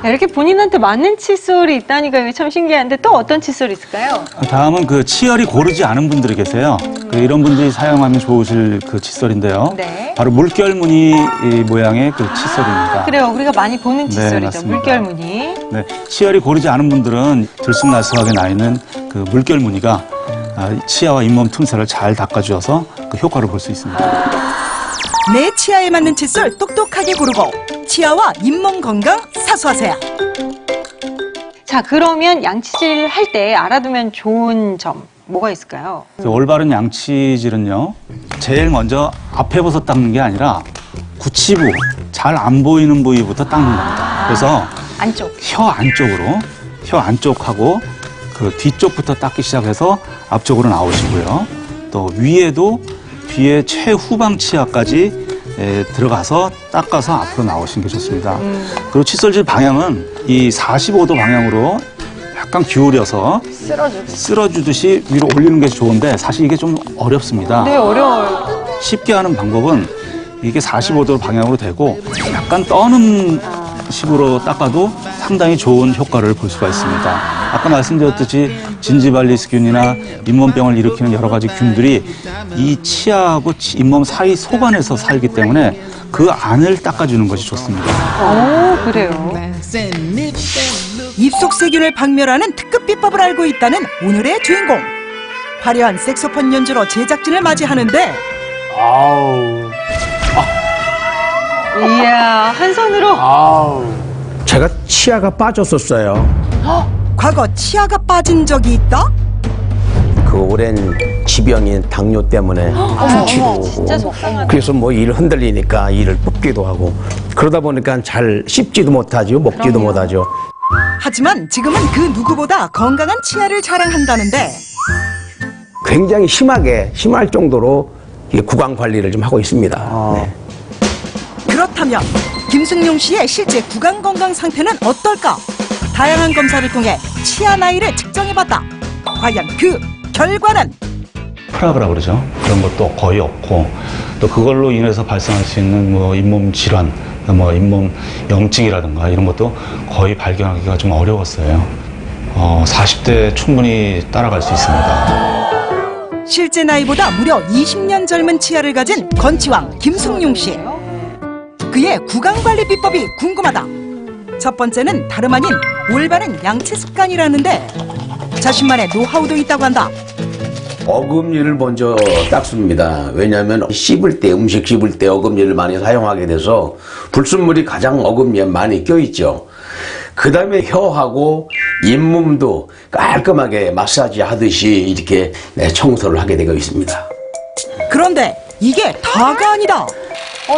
이렇게 본인한테 맞는 칫솔이 있다니까 이게 참 신기한데 또 어떤 칫솔이 있을까요? 다음은 그 치열이 고르지 않은 분들이 계세요. 이런 분들이 사용하면 좋으실 그 칫솔인데요. 네. 바로 물결 무늬 모양의 그 칫솔입니다. 그래요. 우리가 많이 보는 칫솔이죠. 맞습니다. 물결 무늬. 네, 치열이 고르지 않은 분들은 들쑥날쑥하게 나 있는 그 물결 무늬가 치아와 잇몸 틈새를 잘 닦아주어서 그 효과를 볼 수 있습니다. 내 치아에 맞는 칫솔 똑똑하게 고르고 치아와 잇몸 건강 사수하세요. 자, 그러면 양치질 할 때 알아두면 좋은 점 뭐가 있을까요? 올바른 양치질은요, 제일 먼저 앞에 부터 닦는 게 아니라 구치부, 잘 안 보이는 부위부터 닦는 겁니다. 그래서 안쪽. 혀 안쪽하고 그 뒤쪽부터 닦기 시작해서 앞쪽으로 나오시고요. 또 위에도 뒤에 최후방 치아까지 들어가서 닦아서 앞으로 나오시는 게 좋습니다. 그리고 칫솔질 방향은 이 45도 방향으로 약간 기울여서 쓸어주듯이 위로 올리는 게 좋은데 사실 이게 좀 어렵습니다. 네, 어려워요. 쉽게 하는 방법은 이게 45도 방향으로 되고 약간 떠는 식으로 닦아도 상당히 좋은 효과를 볼 수가 있습니다. 아까 말씀드렸듯이 진지발리스균이나 잇몸병을 일으키는 여러 가지 균들이 이 치아하고 잇몸 사이 속안에서 살기 때문에 그 안을 닦아주는 것이 좋습니다. 오, 그래요. 입속 세균을 박멸하는 특급 비법을 알고 있다는 오늘의 주인공. 화려한 색소폰 연주로 제작진을 맞이하는데 아우. 이야, 한 손으로. 아우. 제가 치아가 빠졌었어요. 과거 치아가 빠진 적이 있다? 그 오랜 지병인 당뇨 때문에 중치도 오고 진짜 속상하다. 그래서 뭐 일 흔들리니까 이를 뽑기도 하고 그러다 보니까 잘 씹지도 못하죠, 먹지도 못하죠. 하지만 지금은 그 누구보다 건강한 치아를 자랑한다는데 굉장히 심할 정도로 이게 구강 관리를 좀 하고 있습니다. 네. 그렇다면 김승용 씨의 실제 구강 건강 상태는 어떨까? 다양한 검사를 통해 치아 나이를 측정해봤다. 과연 그 결과는? 프라그라 그러죠. 그런 것도 거의 없고 또 그걸로 인해서 발생할 수 있는 뭐 잇몸 질환, 뭐 잇몸 염증이라든가 이런 것도 거의 발견하기가 좀 어려웠어요. 40대 충분히 따라갈 수 있습니다. 실제 나이보다 무려 20년 젊은 치아를 가진 건치왕 김승용 씨. 그의 구강관리 비법이 궁금하다. 첫 번째는 다름 아닌 올바른 양치 습관이라는데 자신만의 노하우도 있다고 한다. 어금니를 먼저 닦습니다. 왜냐하면 음식 씹을 때 어금니를 많이 사용하게 돼서 불순물이 가장 어금니에 많이 껴있죠. 그 다음에 혀하고 잇몸도 깔끔하게 마사지 하듯이 이렇게 청소를 하게 되어 있습니다. 그런데 이게 다가 아니다.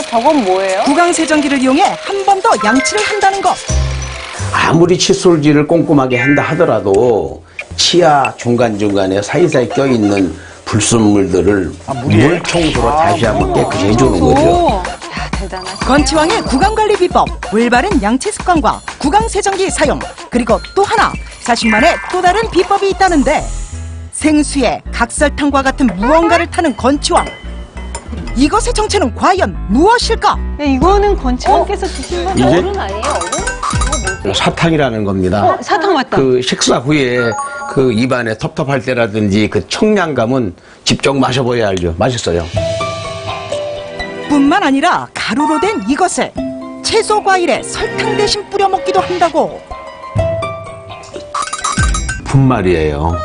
저건 뭐예요? 구강세정기를 이용해 한 번 더 양치를 한다는 것. 아무리 칫솔질을 꼼꼼하게 한다 하더라도 치아 중간중간에 사이사이 껴있는 불순물들을 물 청소로 다시 한번 깨끗이 해주는 거죠. 야, 건치왕의 구강관리 비법, 올바른 양치 습관과 구강세정기 사용, 그리고 또 하나 자신만의 또 다른 비법이 있다는데 생수에 각설탕과 같은 무언가를 타는 건치왕. 이것의 정체는 과연 무엇일까? 이거는 건치왕께서 드신 건 이게 얼음 아니에요? 얼음? 사탕이라는 겁니다. 사탕 맞다. 그 식사 후에 그 입안에 텁텁할 때라든지 그 청량감은 직접 마셔봐야 알죠. 맛있어요. 뿐만 아니라 가루로 된 이것을 채소 과일에 설탕 대신 뿌려 먹기도 한다고. 분말이에요.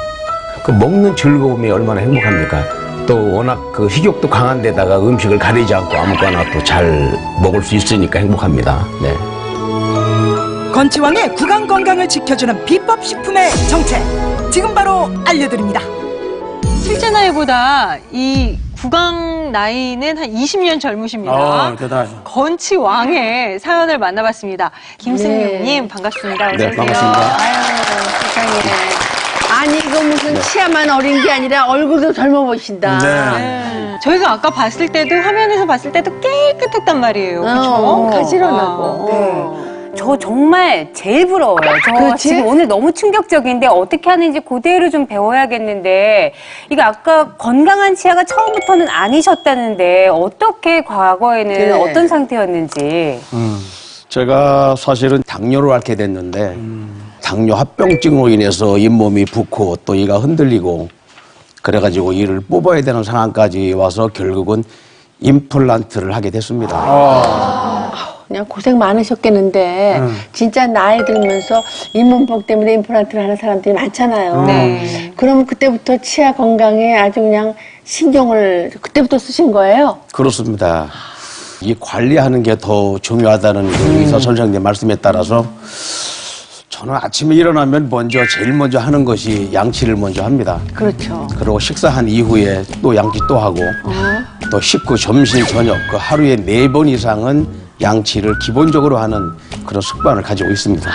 그 먹는 즐거움이 얼마나 행복합니까? 또 워낙 그 식욕도 강한 데다가 음식을 가리지 않고 아무거나 또 잘 먹을 수 있으니까 행복합니다. 네. 건치왕의 구강 건강을 지켜주는 비법 식품의 정체, 지금 바로 알려드립니다. 실제 나이보다 이 구강 나이는 한 20년 젊으십니다. 대단하죠. 건치왕의 사연을 만나봤습니다. 김승용님 반갑습니다. 어서 네, 오세요. 반갑습니다. 아유, 세상에. 아니, 이거 무슨 치아만 어린 게 아니라 얼굴도 젊어 보신다. 네. 저희가 아까 봤을 때도 화면에서 봤을 때도 깨끗했단 말이에요. 그렇죠? 그렇죠? 가지런하고. 저 정말 제일 부러워요. 저 그렇지? 지금 오늘 너무 충격적인데 어떻게 하는지 그대로 좀 배워야겠는데 이거 아까 건강한 치아가 처음부터는 아니셨다는데 어떻게 과거에는 네. 어떤 상태였는지. 제가 사실은 당뇨를 앓게 됐는데 당뇨 합병증으로 인해서 잇몸이 붓고 또 이가 흔들리고 그래가지고 이를 뽑아야 되는 상황까지 와서 결국은 임플란트를 하게 됐습니다. 그냥 고생 많으셨겠는데 진짜 나이 들면서 잇몸병 때문에 임플란트를 하는 사람들이 많잖아요. 네. 그러면 그때부터 치아 건강에 아주 그냥 신경을 그때부터 쓰신 거예요? 그렇습니다. 이 관리하는 게 더 중요하다는 그 의사 선생님 말씀에 따라서 저는 아침에 일어나면 제일 먼저 하는 것이 양치를 먼저 합니다. 그렇죠. 그리고 식사한 이후에 또 양치 또 하고 또 식후 점심 저녁 그 하루에 4번 이상은 양치를 기본적으로 하는 그런 습관을 가지고 있습니다.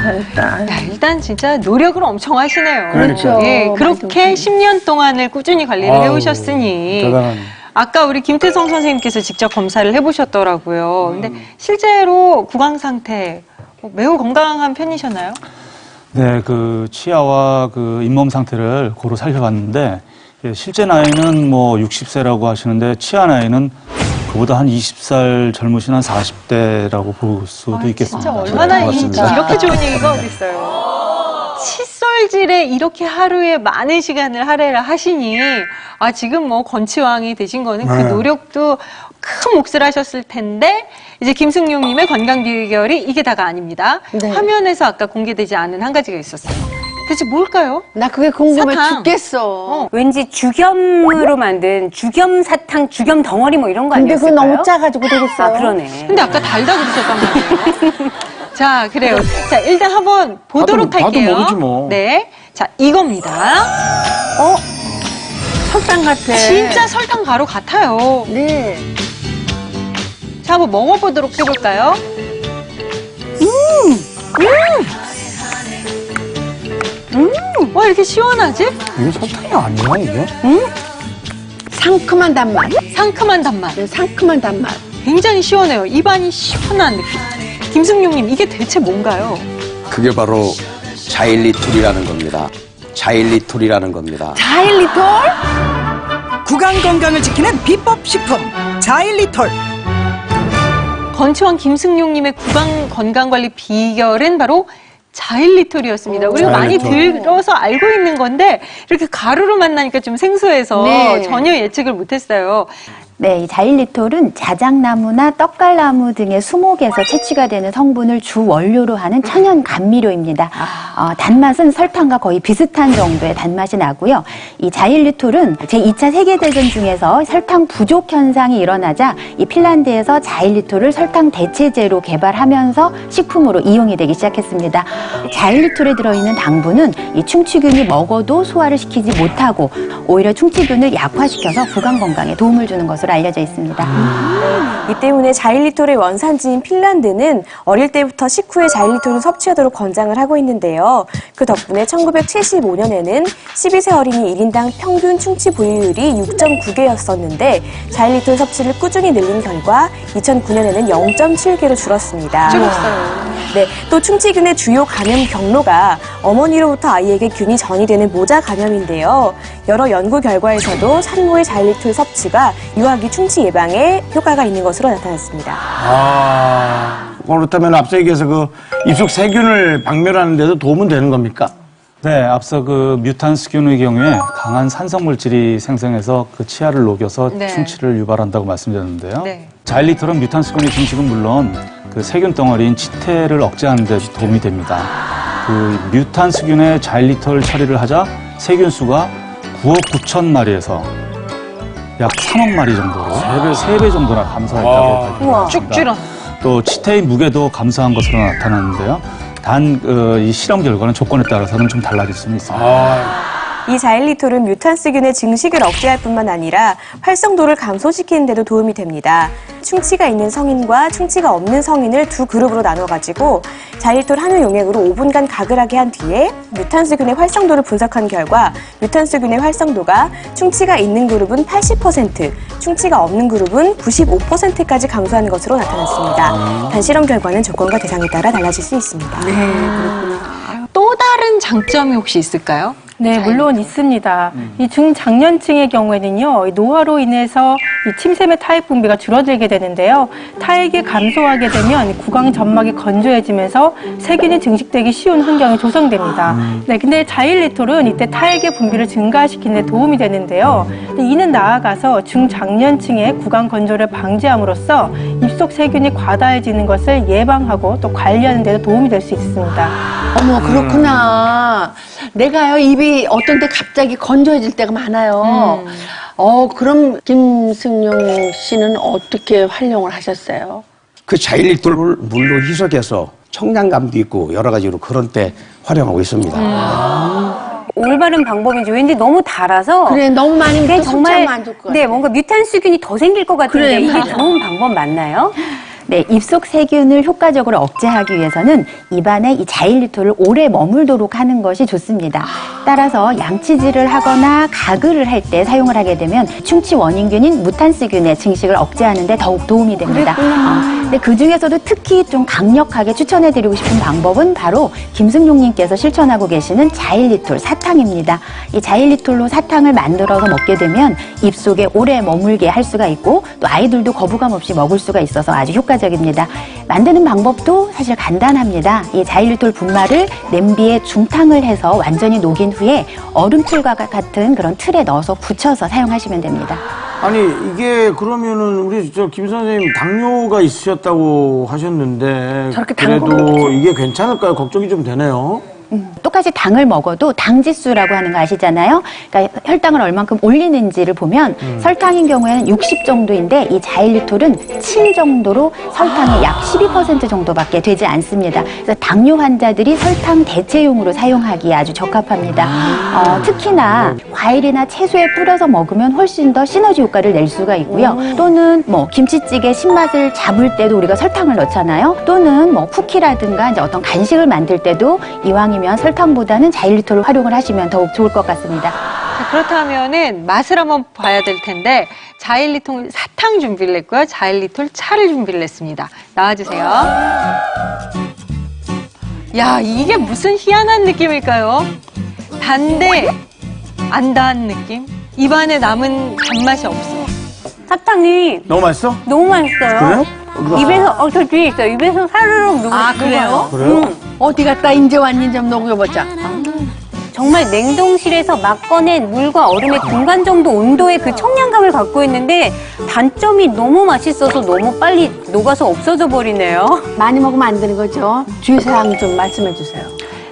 잘했다. 야, 일단 진짜 노력을 엄청 하시네요. 그렇죠. 예, 그렇게 10년 동안을 꾸준히 관리를 아유, 해오셨으니. 대단하네. 아까 우리 김태성 선생님께서 직접 검사를 해보셨더라고요. 근데 실제로 구강 상태 매우 건강한 편이셨나요? 네, 그 치아와 그 잇몸 상태를 고루 살펴봤는데 실제 나이는 뭐 60세라고 하시는데 치아 나이는 그보다 한 20살 젊으신 한 40대라고 볼 수도 있겠습니다. 진짜 얼마나 맞습니다. 이렇게 좋은 얘기가 어딨어요. 칫솔질에 이렇게 하루에 많은 시간을 할애를 하시니 지금 뭐 건치왕이 되신 거는 그 노력도 큰 몫을 하셨을 텐데 이제 김승용님의 건강 비결이 이게 다가 아닙니다. 네. 화면에서 아까 공개되지 않은 한 가지가 있었어요. 대체 뭘까요? 나 그게 궁금해 사탕. 죽겠어. 왠지 죽염으로 만든 죽염 사탕, 죽염 덩어리 뭐 이런 거 근데 아니었을까요? 그거 너무 짜가지고 되겠어요. 아, 그러네. 근데 아까 달다 그러셨단 말이에요. 자, 그래요. 자, 일단 한번 보도록 봐도 할게요. 모르지 뭐. 네. 자, 이겁니다. 설탕 같아. 진짜 설탕 가루 같아요. 네. 자, 한번 먹어보도록 해볼까요? 와, 이렇게 시원하지? 이게 설탕이 아니야, 이게? 상큼한 단맛. 상큼한 단맛. 네, 상큼한 단맛. 굉장히 시원해요. 입안이 시원한 느낌. 김승용님, 이게 대체 뭔가요? 그게 바로 자일리톨이라는 겁니다. 자일리톨이라는 겁니다. 자일리톨? 구강 건강을 지키는 비법 식품 자일리톨. 건치왕 김승용님의 구강 건강관리 비결은 바로 자일리톨이었습니다. 우리가 많이 자일리톨. 들어서 알고 있는 건데 이렇게 가루로 만나니까 좀 생소해서 네. 전혀 예측을 못했어요. 네, 이 자일리톨은 자작나무나 떡갈나무 등의 수목에서 채취가 되는 성분을 주 원료로 하는 천연 감미료입니다. 단맛은 설탕과 거의 비슷한 정도의 단맛이 나고요. 이 자일리톨은 제2차 세계대전 중에서 설탕 부족 현상이 일어나자 이 핀란드에서 자일리톨을 설탕 대체제로 개발하면서 식품으로 이용이 되기 시작했습니다. 자일리톨에 들어있는 당분은 이 충치균이 먹어도 소화를 시키지 못하고 오히려 충치균을 약화시켜서 구강 건강에 도움을 주는 것으로 것으로 알려져 있습니다. 이 때문에 자일리톨의 원산지인 핀란드는 어릴 때부터 식후에 자일리톨을 섭취하도록 권장을 하고 있는데요. 그 덕분에 1975년에는 12세 어린이 1인당 평균 충치 보유율이 6.9개였었는데 자일리톨 섭취를 꾸준히 늘린 결과 2009년에는 0.7개로 줄었습니다. 네, 또 충치균의 주요 감염 경로가 어머니로부터 아이에게 균이 전이되는 모자 감염인데요. 여러 연구 결과에서도 산모의 자일리톨 섭취가 유아기 충치 예방에 효과가 있는 것으로 나타났습니다. 그렇다면 앞서 얘기해서 그 입속 세균을 박멸하는 데도 도움은 되는 겁니까? 네, 앞서 그 뮤탄스균의 경우에 강한 산성 물질이 생성해서 그 치아를 녹여서 네. 충치를 유발한다고 말씀드렸는데요. 네. 자일리톨은 뮤탄스균의 증식은 물론 그 세균 덩어리인 치태를 억제하는 데 도움이 됩니다. 그 뮤탄스균의 자일리톨 처리를 하자 세균 수가 9억 9천 마리에서 약 3억 마리 정도로 3배 정도나 감소했다고 밝혀졌습니다. 쭉 줄어. 또 치태의 무게도 감소한 것으로 나타났는데요. 단 이 실험 결과는 조건에 따라서는 좀 달라질 수는 있습니다. 이 자일리톨은 뮤탄스균의 증식을 억제할 뿐만 아니라 활성도를 감소시키는 데도 도움이 됩니다. 충치가 있는 성인과 충치가 없는 성인을 두 그룹으로 나눠가지고 자일리톨 함유 용액으로 5분간 가글하게 한 뒤에 뮤탄스균의 활성도를 분석한 결과 뮤탄스균의 활성도가 충치가 있는 그룹은 80%, 충치가 없는 그룹은 95%까지 감소한 것으로 나타났습니다. 단 실험 결과는 조건과 대상에 따라 달라질 수 있습니다. 네, 그렇구나. 또 다른 장점이 혹시 있을까요? 네, 물론 있습니다. 이 중장년층의 경우에는요, 이 노화로 인해서 이 침샘의 타액 분비가 줄어들게 되는데요. 타액이 감소하게 되면 구강 점막이 건조해지면서 세균이 증식되기 쉬운 환경이 조성됩니다. 네, 근데 자일리톨은 이때 타액의 분비를 증가시키는 데 도움이 되는데요. 이는 나아가서 중장년층의 구강 건조를 방지함으로써 입속 세균이 과다해지는 것을 예방하고 또 관리하는 데도 도움이 될 수 있습니다. 어머, 그렇구나. 내가요, 입이 어떤 때 갑자기 건조해질 때가 많아요. 그럼 김승용 씨는 어떻게 활용을 하셨어요? 그 자일리톨을 물로 희석해서 청량감도 있고 여러 가지로 그런 때 활용하고 있습니다. 올바른 방법인지 왠지 너무 달아서 그래, 너무 많이 그게 정말 안 좋을 것 같아. 네, 뭔가 뮤탄스균이 더 생길 것 같은데 그래, 이게 맞아. 좋은 방법 맞나요? 네, 입속 세균을 효과적으로 억제하기 위해서는 입안에 이 자일리톨을 오래 머물도록 하는 것이 좋습니다. 따라서 양치질을 하거나 가글을 할 때 사용을 하게 되면 충치 원인균인 무탄스균의 증식을 억제하는 데 더욱 도움이 됩니다. 근데 그 중에서도 특히 좀 강력하게 추천해드리고 싶은 방법은 바로 김승용님께서 실천하고 계시는 자일리톨 사탕입니다. 이 자일리톨로 사탕을 만들어서 먹게 되면 입속에 오래 머물게 할 수가 있고 또 아이들도 거부감 없이 먹을 수가 있어서 아주 효과적입니다. 만드는 방법도 사실 간단합니다. 이 자일리톨 분말을 냄비에 중탕을 해서 완전히 녹인 후에 얼음틀과 같은 그런 틀에 넣어서 굳혀서 사용하시면 됩니다. 아니 이게 그러면은 우리 저 김 선생님 당뇨가 있으셨다고 하셨는데 저렇게 그래도 이게 괜찮을까요? 걱정이 좀 되네요. 똑같이 당을 먹어도 당지수라고 하는 거 아시잖아요. 그러니까 혈당을 얼만큼 올리는지를 보면 설탕인 경우에는 60 정도인데 이 자일리톨은 7 정도로 설탕의 약 12% 정도밖에 되지 않습니다. 그래서 당뇨 환자들이 설탕 대체용으로 사용하기에 아주 적합합니다. 특히나 과일이나 채소에 뿌려서 먹으면 훨씬 더 시너지 효과를 낼 수가 있고요. 또는 뭐 김치찌개 신맛을 잡을 때도 우리가 설탕을 넣잖아요. 또는 뭐 쿠키라든가 이제 어떤 간식을 만들 때도 이왕이면 설탕보다는 자일리톨을 활용을 하시면 더욱 좋을 것 같습니다. 자, 그렇다면은 맛을 한번 봐야 될 텐데 자일리톨 사탕 준비를 했고요. 자일리톨 차를 준비를 했습니다. 나와주세요. 야, 이게 무슨 희한한 느낌일까요? 단데 안 단 느낌? 입안에 남은 단맛이 없어. 사탕이 너무 맛있어? 너무 맛있어요. 그래요? 입에서 저 뒤에 있어요. 입에서 사르륵 녹아요. 그래요? 그래요? 어디 갔다 이제 왔니 좀 녹여보자. 정말 냉동실에서 막 꺼낸 물과 얼음의 중간 정도 온도의 그 청량감을 갖고 있는데 단점이 너무 맛있어서 너무 빨리 녹아서 없어져 버리네요. 많이 먹으면 안 되는 거죠? 주의사항 좀 말씀해 주세요.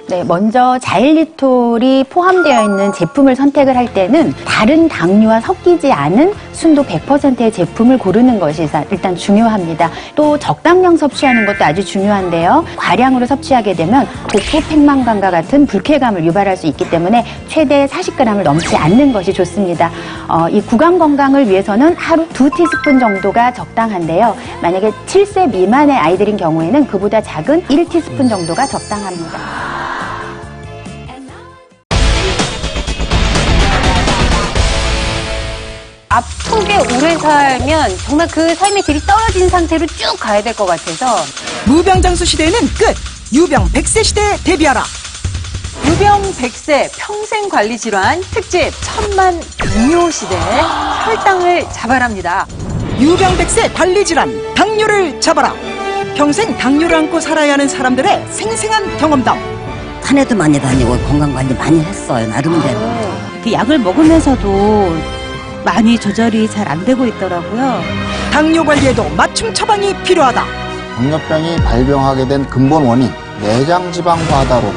네, 먼저 자일리톨이 포함되어 있는 제품을 선택을 할 때는 다른 당류와 섞이지 않은 순도 100%의 제품을 고르는 것이 일단 중요합니다. 또 적당량 섭취하는 것도 아주 중요한데요. 과량으로 섭취하게 되면 복부 팽만감과 같은 불쾌감을 유발할 수 있기 때문에 최대 40g을 넘지 않는 것이 좋습니다. 이 구강 건강을 위해서는 하루 2티스푼 정도가 적당한데요. 만약에 7세 미만의 아이들인 경우에는 그보다 작은 1티스푼 정도가 적당합니다. 아프게 오래 살면 정말 그 삶의 질이 떨어진 상태로 쭉 가야 될 것 같아서 무병장수 시대는 끝. 유병 100세 시대에 대비하라. 유병 100세 평생 관리 질환 특집 천만 당뇨 시대 혈당을 잡아랍니다. 유병 100세 관리 질환 당뇨를 잡아라. 평생 당뇨를 안고 살아야 하는 사람들의 생생한 경험담. 산에도 많이 다니고 건강관리 많이 했어요, 나름대로. 그 약을 먹으면서도 많이 조절이 잘 안 되고 있더라고요. 당뇨 관리에도 맞춤 처방이 필요하다. 당뇨병이 발병하게 된 근본 원인, 내장지방 과다로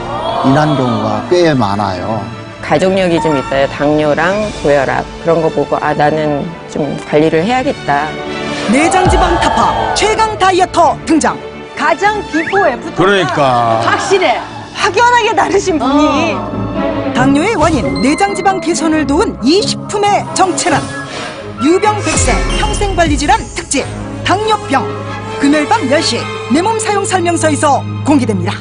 인한 경우가 꽤 많아요. 가족력이 좀 있어요. 당뇨랑 고혈압 그런 거 보고 나는 좀 관리를 해야겠다. 내장지방 타파 최강 다이어터 등장. 가장 비포 애프터가 그러니까. 확실해. 확연하게 다르신 분이. 당뇨의 원인 내장지방 개선을 도운 이 식품의 정체는 유병 100세 평생관리질환 특집 당뇨병. 금요일 밤 10시 내 몸 사용 설명서에서 공개됩니다.